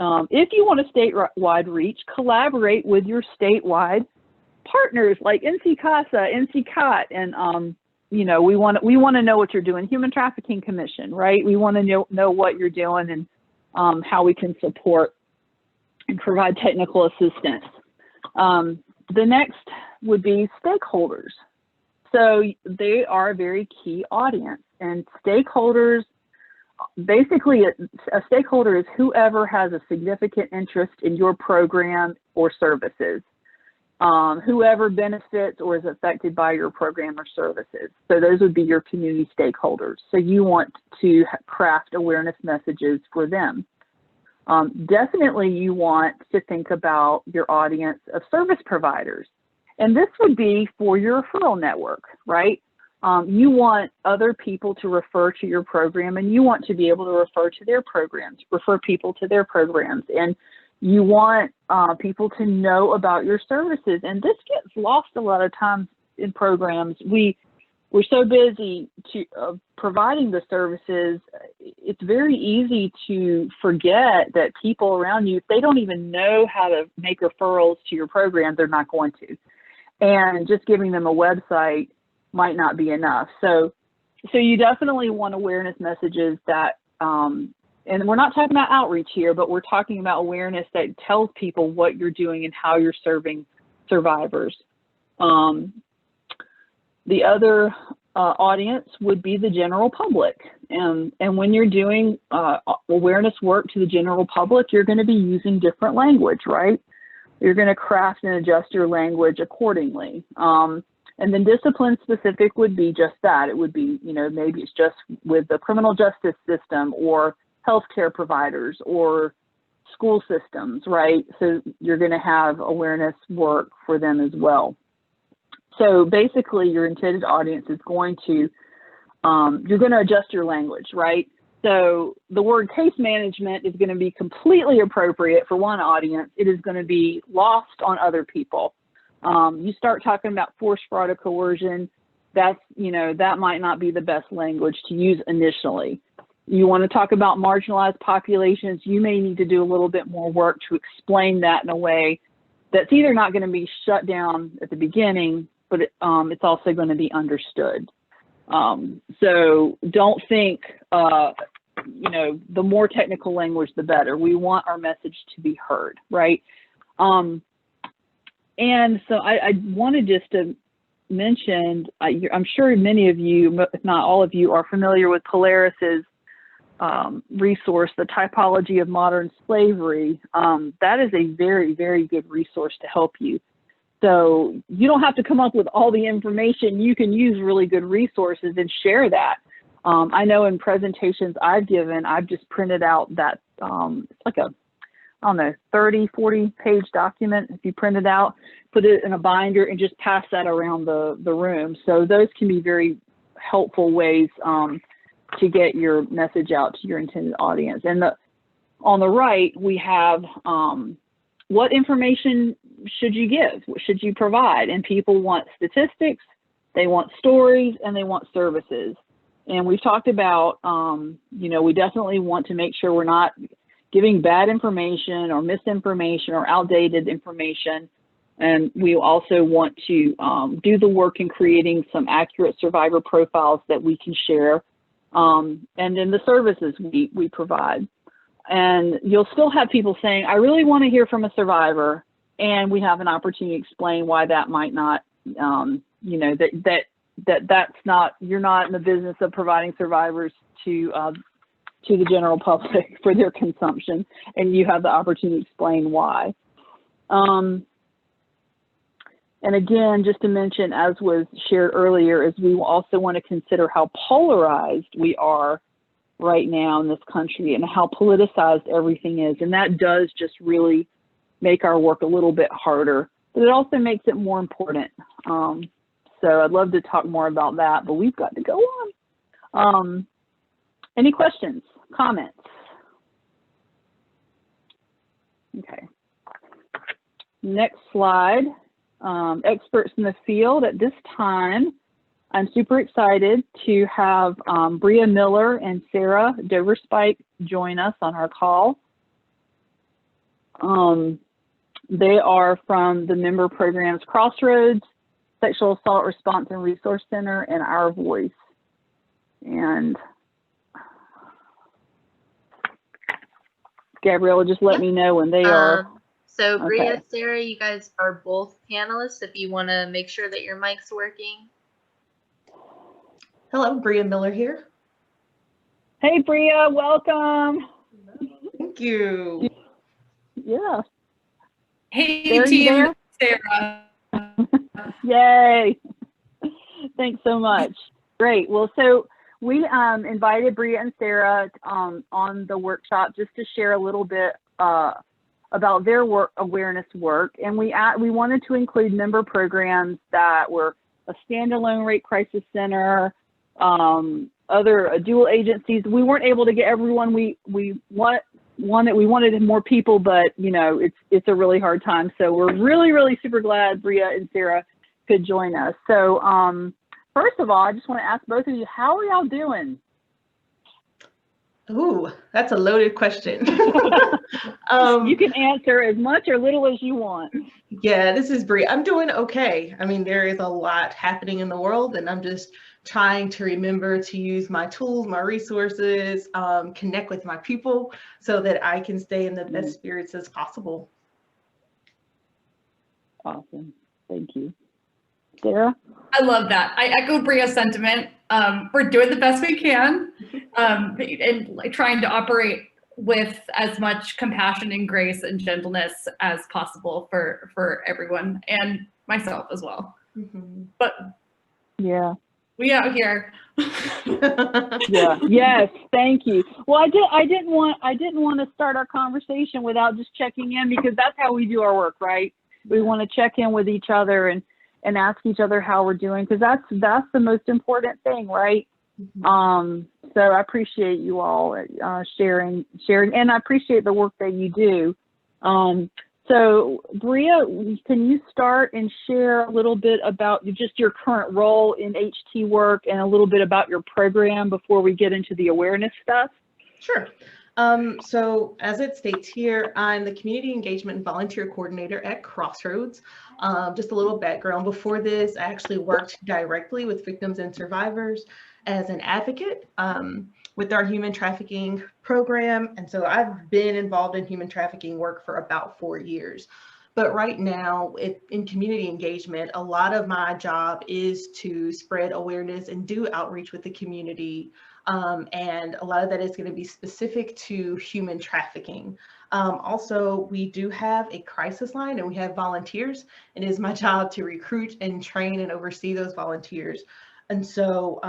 If you want a statewide reach, collaborate with your statewide partners like NCCASA, NCCAT, and you know, we want to know what you're doing. Human Trafficking Commission, right? We want to know what you're doing and how we can support and provide technical assistance. The next would be stakeholders. So they are a very key audience, and stakeholders, basically a stakeholder is whoever has a significant interest in your program or services, whoever benefits or is affected by your program or services. So those would be your community stakeholders. So you want to craft awareness messages for them. Definitely you want to think about your audience of service providers. And this would be for your referral network, right? You want other people to refer to your program, and you want to be able to refer to their programs, refer people to their programs. And you want people to know about your services. And this gets lost a lot of times in programs. We're so busy providing the services, it's very easy to forget that people around you, if they don't even know how to make referrals to your program, they're not going to. And just giving them a website might not be enough. So you definitely want awareness messages that, and we're not talking about outreach here, but we're talking about awareness that tells people what you're doing and how you're serving survivors. The other audience would be the general public. And when you're doing awareness work to the general public, you're going to be using different language, right? You're going to craft and adjust your language accordingly. And then discipline specific would be just that. It would be, you know, maybe it's just with the criminal justice system or healthcare providers or school systems, right? So you're going to have awareness work for them as well. So basically your intended audience is going to, you're going to adjust your language, right? So the word case management is going to be completely appropriate for one audience. It is going to be lost on other people. You start talking about force, fraud, or coercion, that's, you know, that might not be the best language to use initially. You want to talk about marginalized populations, you may need to do a little bit more work to explain that in a way that's either not going to be shut down at the beginning, but it's also going to be understood. So don't think, you know, the more technical language, the better. We want our message to be heard, right? And so I wanted just to mention, I'm sure many of you, if not all of you, are familiar with Polaris's resource, The Typology of Modern Slavery. That is a very, very good resource to help you. So you don't have to come up with all the information. You can use really good resources and share that. I know in presentations I've given, I've just printed out that, it's like a, I don't know, 30, 40 page document. If you print it out, put it in a binder and just pass that around the room. So those can be very helpful ways to get your message out to your intended audience. And on the right, we have what information should you give? What should you provide? And people want statistics, they want stories, and they want services. And we've talked about, you know, we definitely want to make sure we're not giving bad information or misinformation or outdated information. And we also want to do the work in creating some accurate survivor profiles that we can share, and then the services we provide. And you'll still have people saying, I really want to hear from a survivor, and we have an opportunity to explain why that might not, you know, that's not, you're not in the business of providing survivors to the general public for their consumption, and you have the opportunity to explain why. And again, just to mention, as was shared earlier, is we also want to consider how polarized we are right now in this country and how politicized everything is. And that does just really make our work a little bit harder, but it also makes it more important. So I'd love to talk more about that, but we've got to go on. Any questions, comments? Okay. Next slide. Experts in the field. At this time, I'm super excited to have Bria Miller and Sarah Doverspike join us on our call. They are from the member programs Crossroads, Sexual Assault Response and Resource Center, and Our Voice. And Gabriella, just let me know when they are. So Bria, Sarah, you guys are both panelists. If you want to make sure that your mic's working. Hello, Bria Miller here. Hey, Bria, welcome. Thank you. Yeah. Hey, Sarah, team, Sarah. Yay. Thanks so much. Great. Well, so we invited Bria and Sarah on the workshop just to share a little bit about their awareness work, and we wanted to include member programs that were a standalone rape crisis center, other dual agencies. We weren't able to get everyone we wanted more people, but you know it's a really hard time. So we're really super glad Bria and Sarah could join us. So first of all, I just want to ask both of you, how are y'all doing? Ooh, that's a loaded question. You can answer as much or little as you want. Yeah, this is Bria. I'm doing okay. I mean, there is a lot happening in the world, and I'm just trying to remember to use my tools, my resources, connect with my people so that I can stay in the best spirits as possible. Awesome. Thank you. Sarah? I love that. I echo Bria's sentiment. We're doing the best we can and trying to operate with as much compassion and grace and gentleness as possible for everyone and myself as well. Mm-hmm. But yeah, we out here. Yeah. Yes. Thank you. Well, I didn't want to start our conversation without just checking in, because that's how we do our work, right? We want to check in with each other and ask each other how we're doing, because that's the most important thing, right? Mm-hmm. So I appreciate you all sharing, and I appreciate the work that you do. So Bria, can you start and share a little bit about just your current role in HT work and a little bit about your program before we get into the awareness stuff? Sure. So as it states here, I'm the Community Engagement and Volunteer Coordinator at Crossroads. Just a little background. Before this, I actually worked directly with victims and survivors as an advocate with our human trafficking program. And so I've been involved in human trafficking work for about 4 years. But right now in community engagement, a lot of my job is to spread awareness and do outreach with the community. And a lot of that is going to be specific to human trafficking. Also, we do have a crisis line and we have volunteers, and it is my job to recruit and train and oversee those volunteers. And so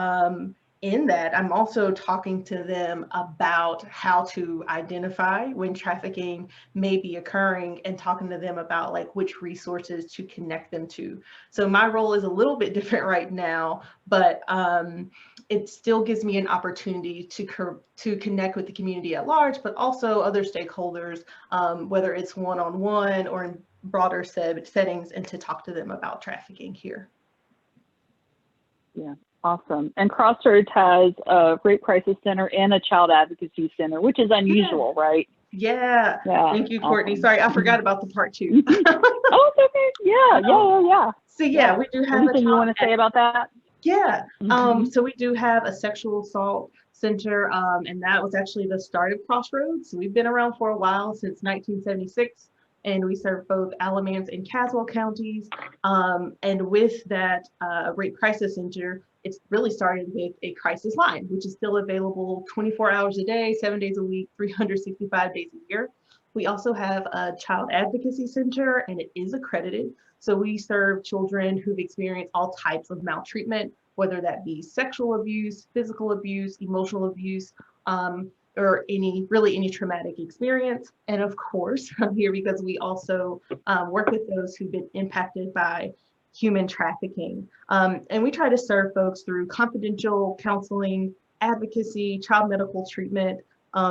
in that, I'm also talking to them about how to identify when trafficking may be occurring and talking to them about like which resources to connect them to. So my role is a little bit different right now, but it still gives me an opportunity to connect with the community at large, but also other stakeholders, whether it's one-on-one or in broader settings, and to talk to them about trafficking here. Yeah. Awesome. And Crossroads has a rape crisis center and a child advocacy center, which is unusual, right? Yeah. Thank you, Courtney. Awesome. Sorry, I forgot about the part 2. Oh, it's okay. Yeah. So yeah, we do have anything you want to say about that? Yeah. So we do have a sexual assault center, and that was actually the start of Crossroads. So we've been around for a while, since 1976. And we serve both Alamance and Caswell counties. And with that rape crisis center, it's really started with a crisis line, which is still available 24 hours a day, 7 days a week, 365 days a year. We also have a child advocacy center, and it is accredited. So we serve children who've experienced all types of maltreatment, whether that be sexual abuse, physical abuse, emotional abuse, or any traumatic experience. And of course, I'm here because we also work with those who've been impacted by human trafficking. And we try to serve folks through confidential counseling, advocacy, child medical treatment,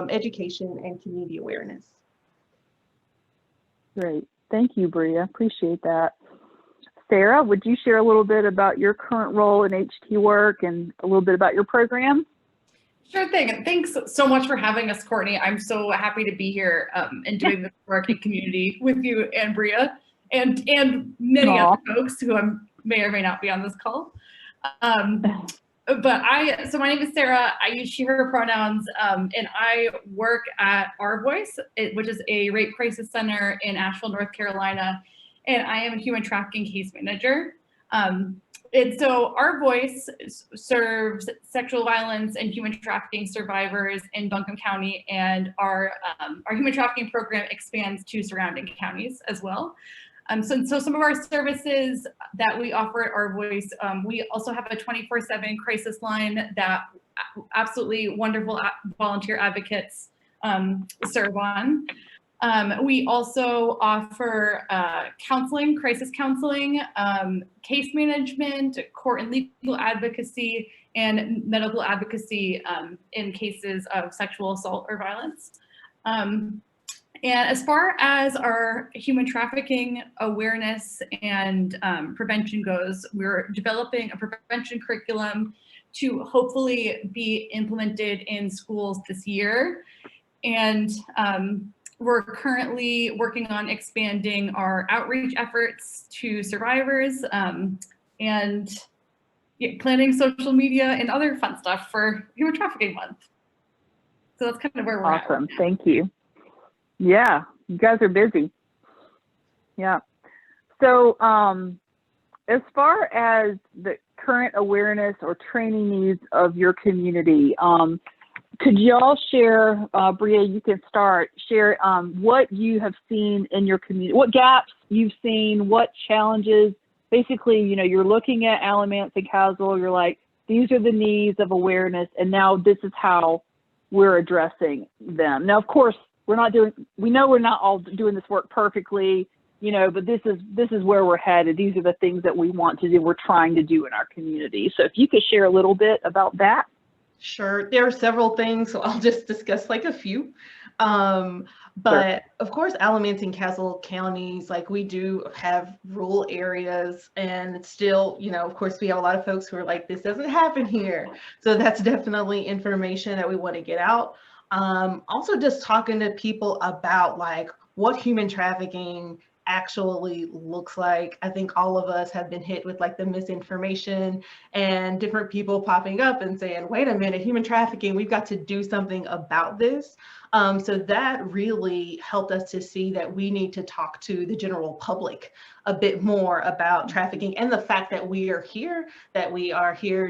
education, and community awareness. Great. Thank you, Bria. Appreciate that. Sarah, would you share a little bit about your current role in HT work and a little bit about your program? Sure thing. And thanks so much for having us, Courtney. I'm so happy to be here and doing this work in community with you and Bria and many other folks who may or may not be on this call. So my name is Sarah. I use she, her pronouns, and I work at Our Voice, which is a rape crisis center in Asheville, North Carolina, and I am a human trafficking case manager. And so Our Voice serves sexual violence and human trafficking survivors in Buncombe County, and our human trafficking program expands to surrounding counties as well. So some of our services that we offer at Our Voice, we also have a 24/7 crisis line that absolutely wonderful volunteer advocates serve on. We also offer counseling, crisis counseling, case management, court and legal advocacy, and medical advocacy in cases of sexual assault or violence. And as far as our human trafficking awareness and prevention goes, we're developing a prevention curriculum to hopefully be implemented in schools this year. And we're currently working on expanding our outreach efforts to survivors and planning social media and other fun stuff for Human Trafficking Month. So that's kind of where we're at. Awesome, thank you. Yeah, you guys are busy. Yeah. So as far as the current awareness or training needs of your community, could y'all share, Bria, you can start, share what you have seen in your community, what gaps you've seen, what challenges, basically, you know, you're looking at Alamance and Caswell, you're like, these are the needs of awareness, and now this is how we're addressing them. Now, of course, we know we're not all doing this work perfectly, you know, but this is where we're headed. These are the things that we want to do, we're trying to do in our community. So if you could share a little bit about that. Sure, there are several things, so I'll just discuss like a few. But of course, Alamance and Caswell counties, like we do have rural areas, and it's still, you know, of course, we have a lot of folks who are like, this doesn't happen here. So that's definitely information that we want to get out. Also just talking to people about like what human trafficking actually looks like. I think all of us have been hit with like the misinformation and different people popping up and saying, wait a minute, human trafficking, we've got to do something about this. So that really helped us to see that we need to talk to the general public a bit more about trafficking and the fact that we are here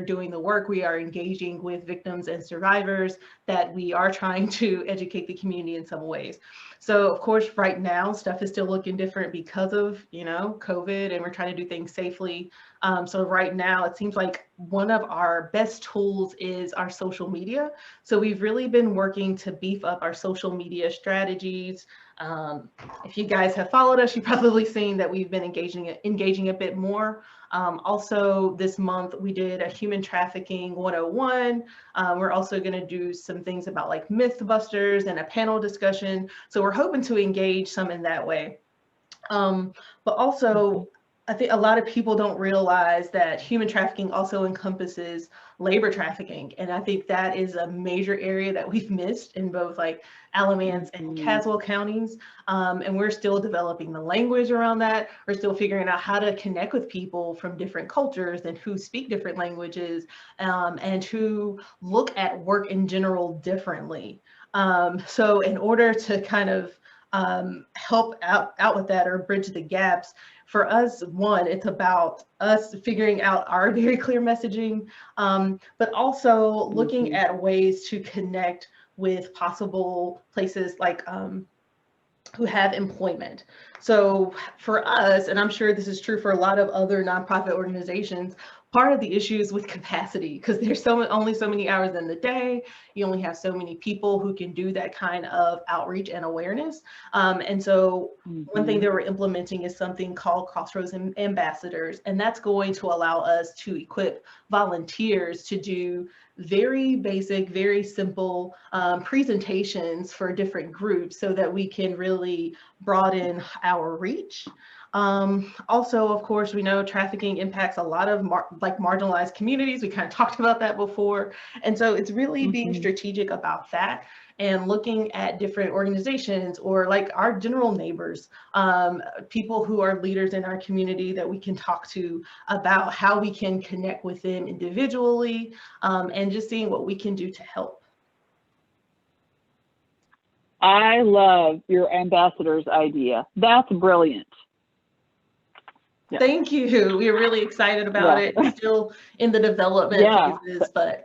doing the work, we are engaging with victims and survivors, that we are trying to educate the community in some ways. So of course, right now, stuff is still looking different because of, you know, COVID, and we're trying to do things safely. So right now, it seems like one of our best tools is our social media. So we've really been working to beef up our social media strategies. If you guys have followed us, you've probably seen that we've been engaging a bit more. Also this month, we did a Human Trafficking 101. We're also gonna do some things about like Mythbusters and a panel discussion. So we're hoping to engage some in that way. But also, I think a lot of people don't realize that human trafficking also encompasses labor trafficking. And I think that is a major area that we've missed in both like Alamance and Caswell counties. And we're still developing the language around that. We're still figuring out how to connect with people from different cultures and who speak different languages and who look at work in general differently. So in order to kind of help out with that or bridge the gaps, for us, one, it's about us figuring out our very clear messaging, but also looking at ways to connect with possible places like who have employment. So for us, and I'm sure this is true for a lot of other nonprofit organizations, part of the issue is with capacity, because there's only so many hours in the day. You only have so many people who can do that kind of outreach and awareness. And so one thing that we're implementing is something called Crossroads Ambassadors, and that's going to allow us to equip volunteers to do very basic, very simple presentations for different groups so that we can really broaden our reach. Also, of course, we know trafficking impacts a lot of marginalized communities. We kind of talked about that before. And so it's really being strategic about that and looking at different organizations or like our general neighbors, people who are leaders in our community that we can talk to about how we can connect with them individually, and just seeing what we can do to help. I love your ambassadors idea. That's brilliant. Yeah. Thank you. We're really excited about it. It's still in the development phases, but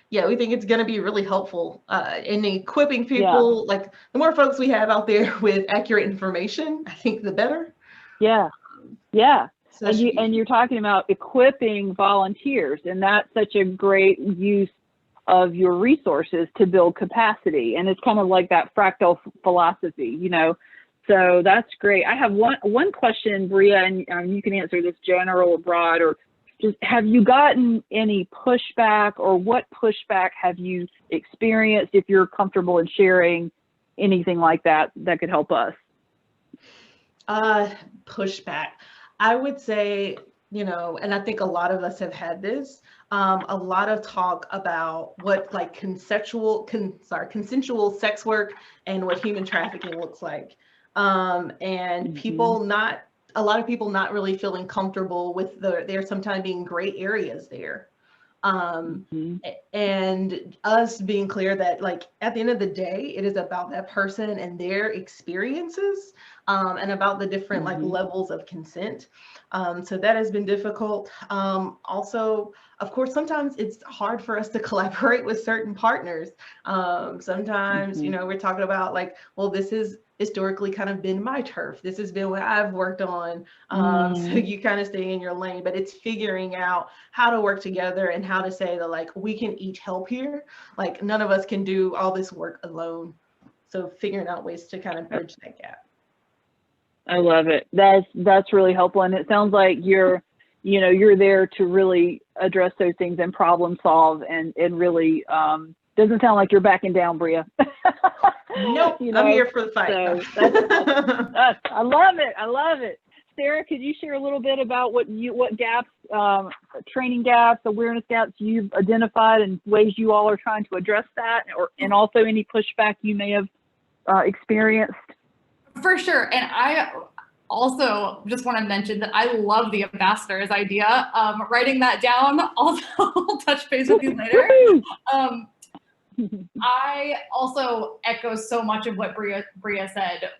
yeah, we think it's going to be really helpful in equipping people. Like the more folks we have out there with accurate information, I think the better. Yeah. So and you're talking about equipping volunteers, and that's such a great use of your resources to build capacity. And it's kind of like that fractal philosophy, you know. So that's great. I have one question, Bria, and you can answer this general or broad, or just have you gotten any pushback, or what pushback have you experienced, if you're comfortable in sharing anything like that that could help us? Pushback. I would say, you know, and I think a lot of us have had this, a lot of talk about what like consensual sex work and what human trafficking looks like. And a lot of people not really feeling comfortable with there sometimes being gray areas there. And us being clear that like at the end of the day, it is about that person and their experiences, and about the different like levels of consent. So that has been difficult. Also, of course, sometimes it's hard for us to collaborate with certain partners. Sometimes, you know, we're talking about like, well, this is historically kind of been my turf. This has been what I've worked on. So you kind of stay in your lane, but it's figuring out how to work together and how to say that like, we can each help here. Like none of us can do all this work alone. So figuring out ways to kind of bridge that gap. I love it. That's really helpful. And it sounds like you're there to really address those things and problem solve, and really doesn't sound like you're backing down, Bria. Nope, you know? I'm here for the fight. So I love it. I love it. Sarah, could you share a little bit about what gaps, training gaps, awareness gaps you've identified, and ways you all are trying to address that, and also any pushback you may have experienced? For sure. And I also just want to mention that I love the ambassadors idea. Writing that down, also I'll touch base with you later. I also echo so much of what Bria said.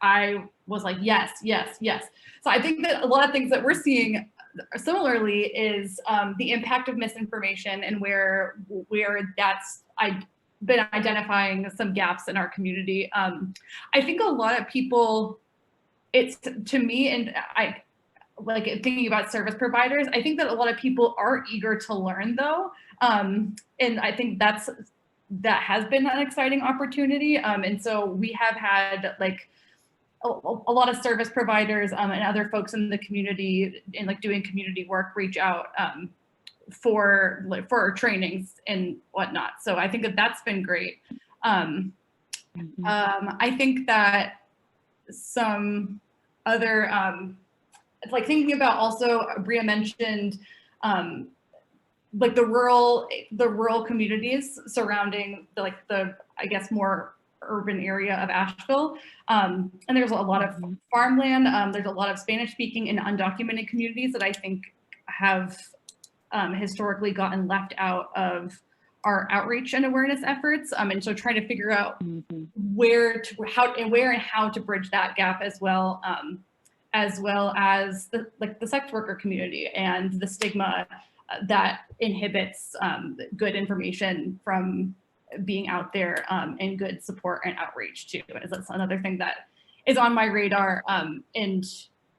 I was like, yes. So I think that a lot of things that we're seeing similarly is the impact of misinformation, and where that's been identifying some gaps in our community. I think a lot of people, it's to me, and I like thinking about service providers, I think that a lot of people are eager to learn though. And I think that has been an exciting opportunity. And so we have had like a lot of service providers and other folks in the community and like doing community work reach out for trainings and whatnot. So I think that that's been great. I think that some other, like thinking about also, Bria mentioned like the rural communities surrounding the I guess more urban area of Asheville. And there's a lot of farmland. There's a lot of Spanish speaking and undocumented communities that I think have historically gotten left out of our outreach and awareness efforts. And so trying to figure out where and how to bridge that gap as well as the sex worker community and the stigma that inhibits good information from being out there and good support and outreach too. That's another thing that is on my radar and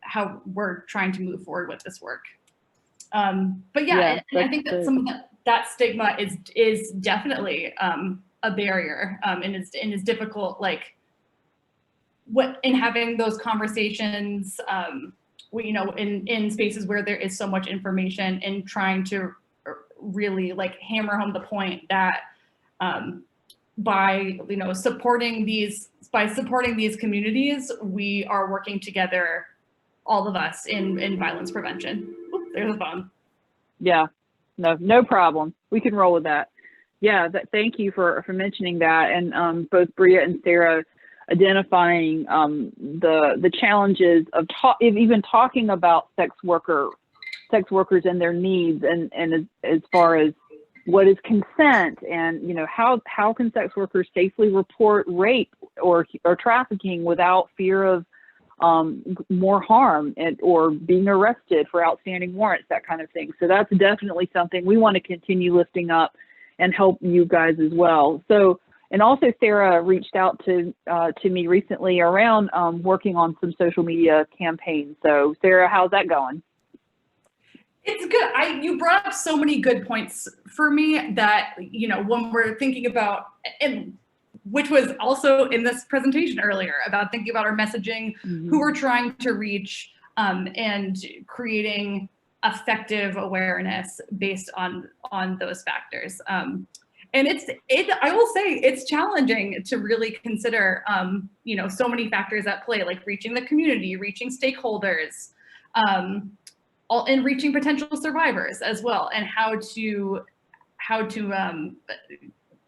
how we're trying to move forward with this work. But yeah, I think that some of that stigma is definitely a barrier and is difficult, like in having those conversations, in spaces where there is so much information, and trying to really like hammer home the point that by supporting these communities, we are working together, all of us, in violence prevention. Oop, there's a phone. Yeah, no problem. We can roll with that. Yeah, thank you for mentioning that, and both Bria and Sarah identifying the challenges of even talking about sex workers and their needs, and as far as what is consent, and how can sex workers safely report rape or trafficking without fear of more harm or being arrested for outstanding warrants, that kind of thing. So that's definitely something we want to continue lifting up and help you guys as well. So, and also Sarah reached out to me recently around working on some social media campaigns. So Sarah, how's that going? It's good. You brought up so many good points for me that, when we're thinking about, and which was also in this presentation earlier, about thinking about our messaging, who we're trying to reach, and creating effective awareness based on those factors. And I will say it's challenging to really consider, so many factors at play, like reaching the community, reaching stakeholders, and reaching potential survivors as well, and how to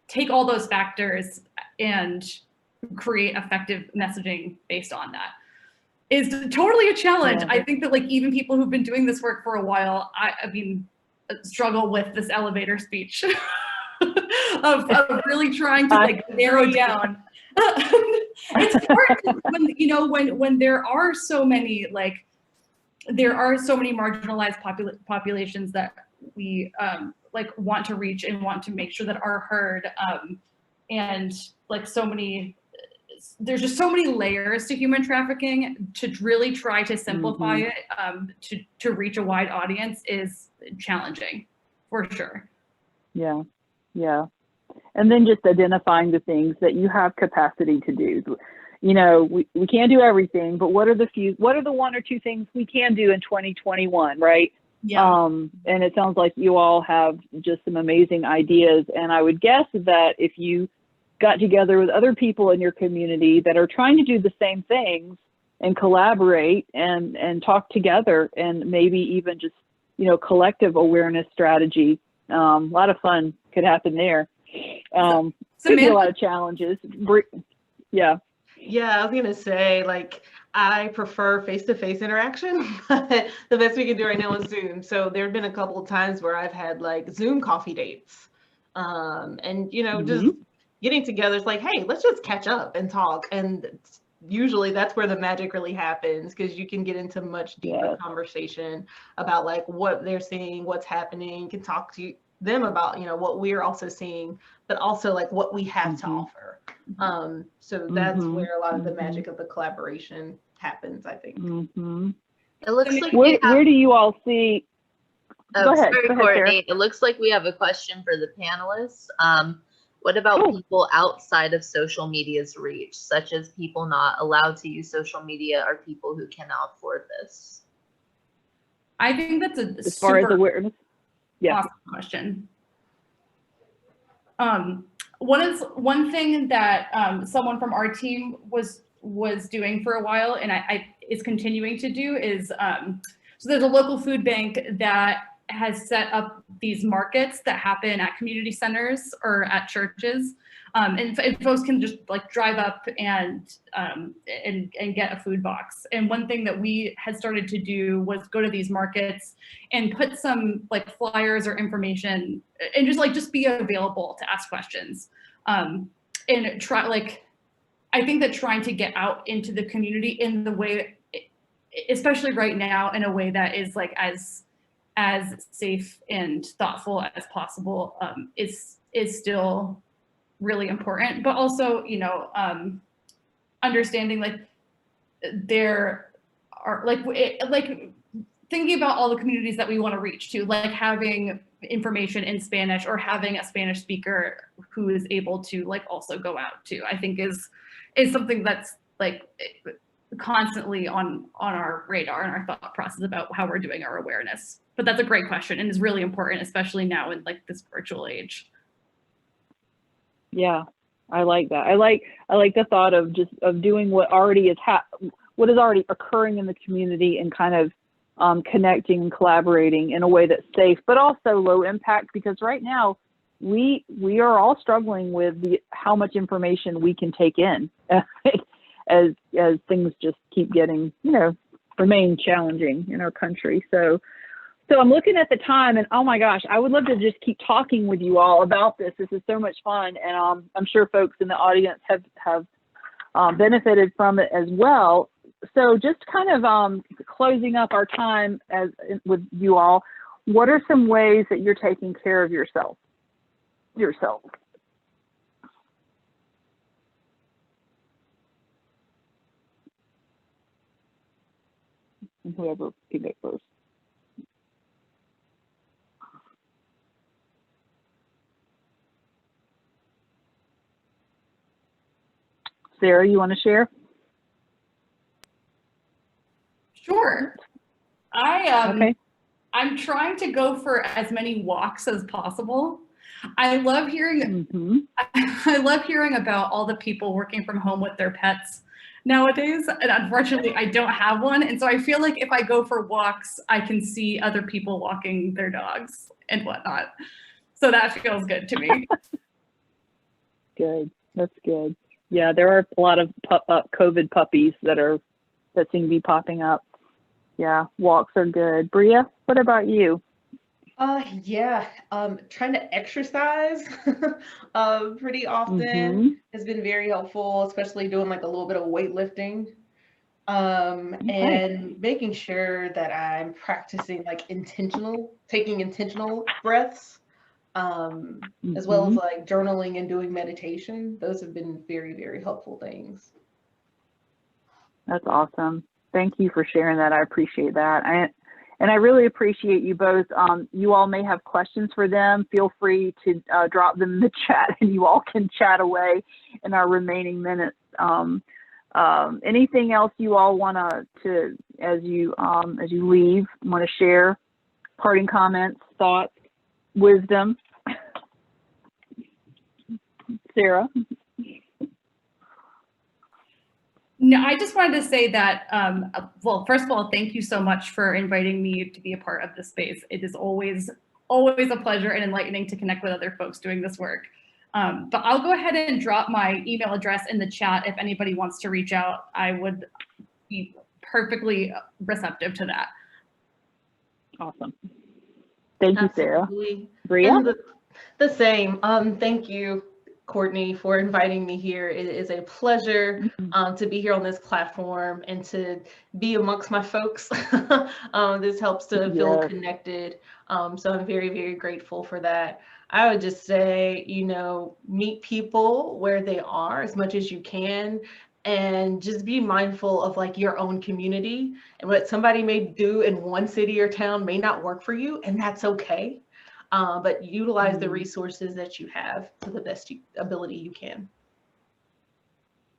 take all those factors and create effective messaging based on that is totally a challenge. Yeah. I think that even people who've been doing this work for a while, struggle with this elevator speech of really trying to narrow down. It's important when there are so many marginalized populations that we want to reach and want to make sure that are heard, and there's just so many layers to human trafficking. To really try to simplify it to reach a wide audience is challenging, for sure. Yeah. And then just identifying the things that you have capacity to do. We can't do everything, but what are the one or two things we can do in 2021, right? Yeah. And it sounds like you all have just some amazing ideas. And I would guess that if you got together with other people in your community that are trying to do the same things and collaborate and talk together, and maybe even just, collective awareness strategy, a lot of fun could happen there. Could be a lot of challenges. Yeah. Yeah, I was gonna say, I prefer face-to-face interaction, but the best we can do right now is Zoom. So there have been a couple of times where I've had Zoom coffee dates, and just getting together. It's like, hey, let's just catch up and talk. And usually that's where the magic really happens, because you can get into much deeper conversation about what they're seeing, what's happening. You can talk to them about what we're also seeing, but also what we have to offer. So that's where a lot of the magic of the collaboration happens, I think. It looks like where do you all see? Go ahead, Courtney. It looks like we have a question for the panelists. What about people outside of social media's reach, such as people not allowed to use social media or people who cannot afford this? I think that's as far as awareness. Awesome question. One thing that someone from our team was doing for a while, and is continuing to do, is so there's a local food bank that has set up these markets that happen at community centers or at churches, and folks can just drive up and get a food box. And one thing that we had started to do was go to these markets and put some flyers or information, and just be available to ask questions, and try I think that trying to get out into the community in the way, especially right now, in a way that is as safe and thoughtful as possible, is still really important, but also, you know, understanding like there are like thinking about all the communities that we want to reach to, like having information in Spanish or having a Spanish speaker who is able to like also go out to, I think is something that's like constantly on our radar and our thought process about how we're doing our awareness. But that's a great question and is really important, especially now in like this virtual age. Yeah, I like that. I like the thought of just doing what already is what is already occurring in the community and kind of connecting and collaborating in a way that's safe, but also low impact, because right now we are all struggling with how much information we can take in as things just keep getting, you know, remain challenging in our country. So I'm looking at the time and oh my gosh, I would love to just keep talking with you all about this. This is so much fun, and I'm sure folks in the audience have benefited from it as well. So just kind of closing up our time with you all, what are some ways that you're taking care of yourself? And whoever can go first. Sarah, you want to share? Sure. Okay. I'm trying to go for as many walks as possible. I love hearing I love hearing about all the people working from home with their pets nowadays, and unfortunately I don't have one, and so I feel like if I go for walks I can see other people walking their dogs and whatnot, so that feels good to me. Good, that's good. Yeah, there are a lot of COVID puppies that seem to be popping up. Yeah, walks are good. Bria, what about you? Yeah, trying to exercise pretty often has been very helpful, especially doing like a little bit of weightlifting, and making sure that I'm practicing like taking intentional breaths, as well as like journaling and doing meditation. Those have been very, very helpful things. That's awesome. Thank you for sharing that. I appreciate that. And I really appreciate you both. You all may have questions for them. Feel free to drop them in the chat, and you all can chat away in our remaining minutes. Anything else you all want to as you leave, want to share? Parting comments, thoughts, wisdom? Sarah? No, I just wanted to say that, well, first of all, thank you so much for inviting me to be a part of this space. It is always a pleasure and enlightening to connect with other folks doing this work. But I'll go ahead and drop my email address in the chat if anybody wants to reach out. I would be perfectly receptive to that. Awesome. Thank you, Sarah. Bria? And the same. Thank you, Courtney, for inviting me here. It is a pleasure to be here on this platform and to be amongst my folks. This helps to feel connected. So I'm very, very grateful for that. I would just say, you know, meet people where they are as much as you can, and just be mindful of like your own community, and what somebody may do in one city or town may not work for you, and that's okay. But utilize the resources that you have to the best ability you can.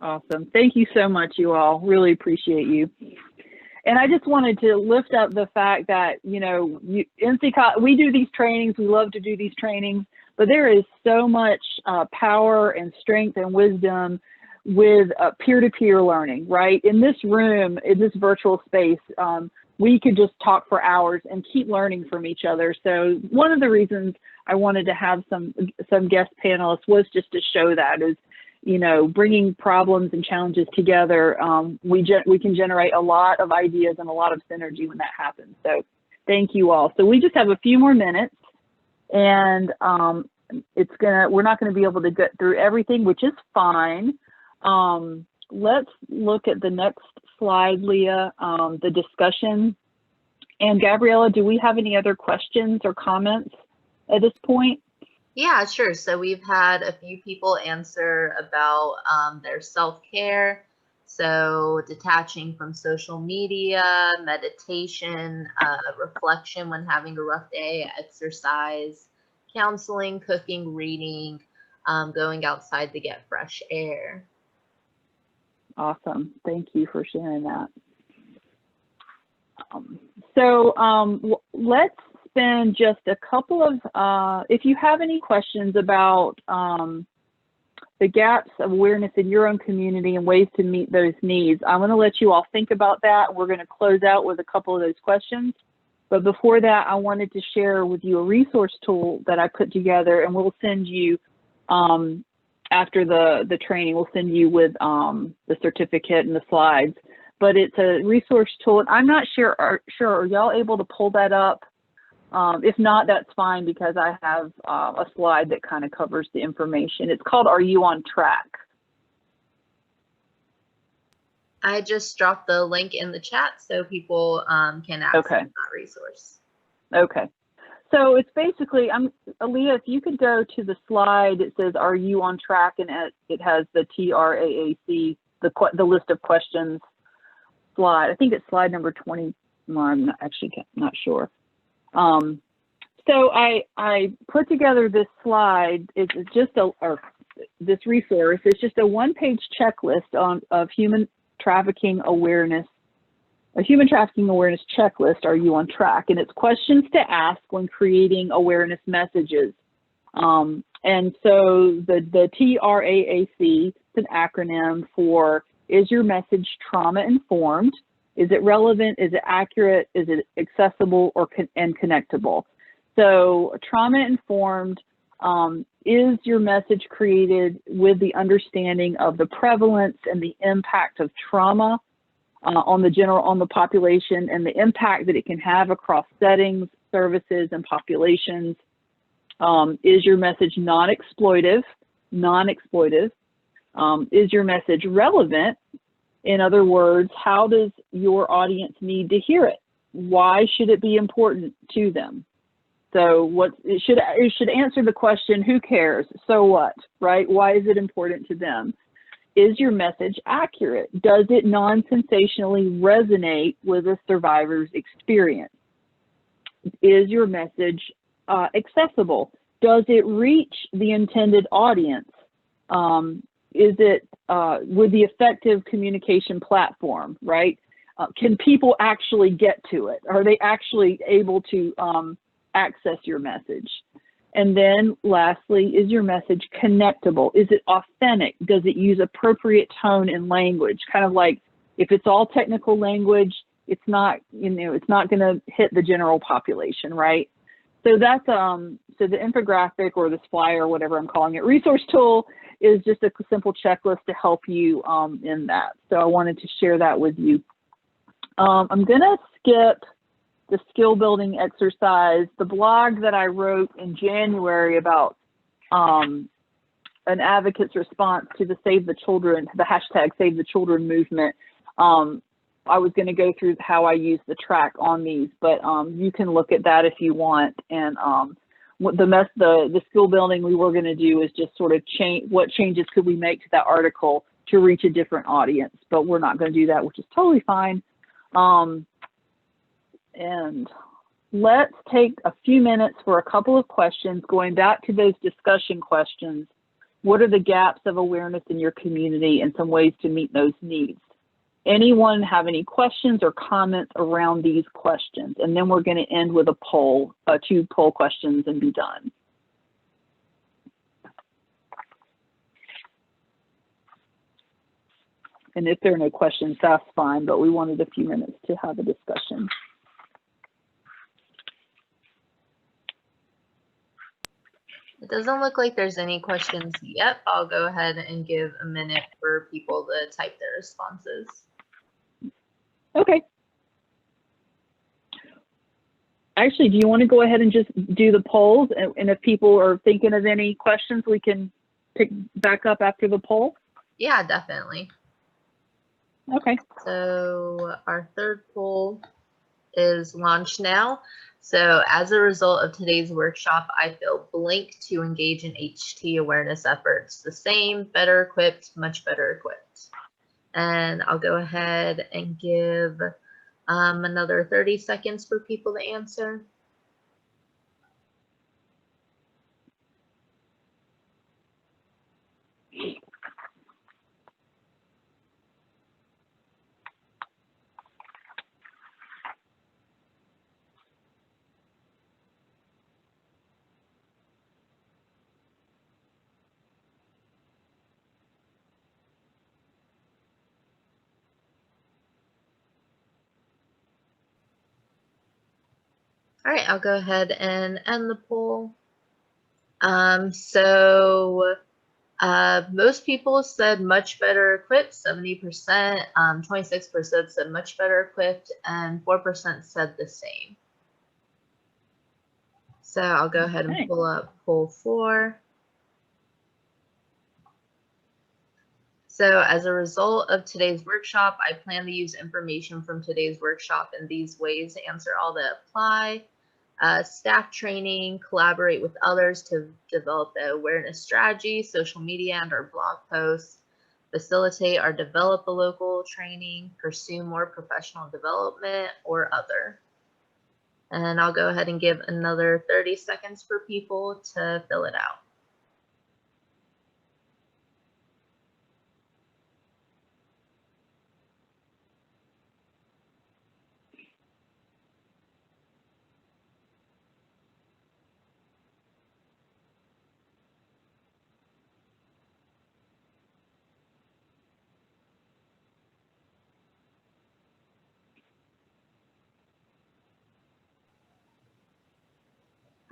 Awesome. Thank you so much, you all. Really appreciate you. And I just wanted to lift up the fact that, you know, NCCASA, we do these trainings, we love to do these trainings, but there is so much power and strength and wisdom with peer-to-peer learning, right? In this room, in this virtual space, we could just talk for hours and keep learning from each other. So one of the reasons I wanted to have some guest panelists was just to show that is, you know, bringing problems and challenges together. We can generate a lot of ideas and a lot of synergy when that happens. So thank you all. So we just have a few more minutes, and we're not gonna be able to get through everything, which is fine. Let's look at the next slide, Leah, the discussion. And Gabriella, do we have any other questions or comments at this point? Yeah, sure. So we've had a few people answer about their self-care. So detaching from social media, meditation, reflection when having a rough day, exercise, counseling, cooking, reading, going outside to get fresh air. Awesome. Thank you for sharing that. Let's spend just a couple of, if you have any questions about the gaps of awareness in your own community and ways to meet those needs, I'm going to let you all think about that. We're going to close out with a couple of those questions. But before that, I wanted to share with you a resource tool that I put together, and we'll send you, after the training, we'll send you with the certificate and the slides. But it's a resource tool, and I'm not sure, are y'all able to pull that up? If not, that's fine, because I have a slide that kind of covers the information. It's called Are You on Track? I just dropped the link in the chat so people can access that resource. Okay. So it's basically, Aaliyah, if you could go to the slide, it says, Are you on track? And it has the TRAAC, the list of questions slide. I think it's slide number 20. Well, I'm not sure. So I put together this slide. It's just this resource. It's just a one-page checklist of human trafficking awareness, a human trafficking awareness checklist. Are you on track? And it's questions to ask when creating awareness messages. And so the TRAAC is an acronym for, is your message trauma informed? Is it relevant? Is it accurate? Is it accessible and connectable? So trauma informed, is your message created with the understanding of the prevalence and the impact of trauma on the population, and the impact that it can have across settings, services, and populations? Is your message non-exploitive? Is your message relevant? In other words, how does your audience need to hear it? Why should it be important to them? So it should answer the question, who cares? So what, right? Why is it important to them? Is your message accurate? Does it non-sensationally resonate with a survivor's experience? Is your message accessible? Does it reach the intended audience? Is it with the effective communication platform, right? Can people actually get to it? Are they actually able to access your message? And then lastly, is your message connectable? Is it authentic? Does it use appropriate tone and language? Kind of like, if it's all technical language, it's not, it's not going to hit the general population, right? So that's so the infographic, or this flyer, or whatever I'm calling it, resource tool, is just a simple checklist to help you in that. So I wanted to share that with you. I'm going to skip the skill building exercise. The blog that I wrote in January about an advocate's response to the Save the Children, the hashtag Save the Children movement. I was going to go through how I use the track on these, but you can look at that if you want. And the skill building we were going to do is just sort of what changes could we make to that article to reach a different audience, but we're not going to do that, which is totally fine. And let's take a few minutes for a couple of questions, going back to those discussion questions. What are the gaps of awareness in your community and some ways to meet those needs? Anyone have any questions or comments around these questions? And then we're going to end with a poll, 2 poll questions, and be done. And if there are no questions, that's fine, but we wanted a few minutes to have a discussion. It doesn't look like there's any questions yet. I'll go ahead and give a minute for people to type their responses. Okay. Actually, do you want to go ahead and just do the polls? And if people are thinking of any questions, we can pick back up after the poll? Yeah, definitely. Okay. So our third poll is launched now. So as a result of today's workshop, I feel blank to engage in HT awareness efforts. The same, better equipped, much better equipped. And I'll go ahead and give another 30 seconds for people to answer. All right, I'll go ahead and end the poll. Most people said much better equipped, 70%, 26% said much better equipped, and 4% said the same. So I'll go ahead and pull up poll 4. So as a result of today's workshop, I plan to use information from today's workshop in these ways to answer all that apply. Staff training, collaborate with others to develop the awareness strategy, social media and our blog posts, facilitate or develop a local training, pursue more professional development, or other. And I'll go ahead and give another 30 seconds for people to fill it out.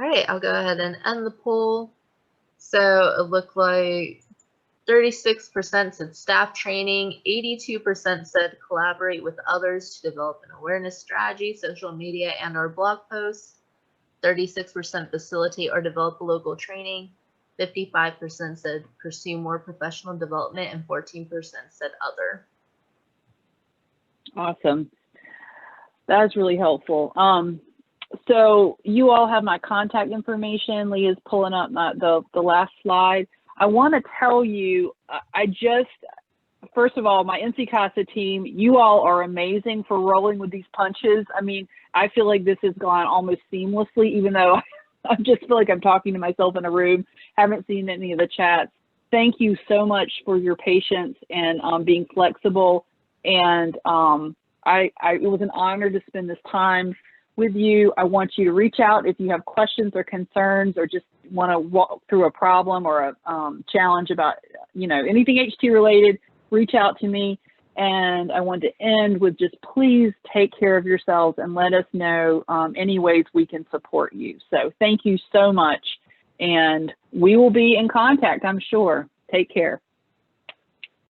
All right, I'll go ahead and end the poll. So it looked like 36% said staff training, 82% said collaborate with others to develop an awareness strategy, social media, and our blog posts. 36% facilitate or develop a local training. 55% said pursue more professional development, and 14% said other. Awesome. That is really helpful. So you all have my contact information. Leah's pulling up the last slide. I want to tell you, first of all, my NCCASA team, you all are amazing for rolling with these punches. I mean, I feel like this has gone almost seamlessly, even though I just feel like I'm talking to myself in a room. Haven't seen any of the chats. Thank you so much for your patience and being flexible. And it was an honor to spend this time with you. I want you to reach out if you have questions or concerns, or just want to walk through a problem or a challenge about, anything HT related. Reach out to me. And I want to end with just please take care of yourselves and let us know any ways we can support you. So thank you so much. And we will be in contact, I'm sure. Take care.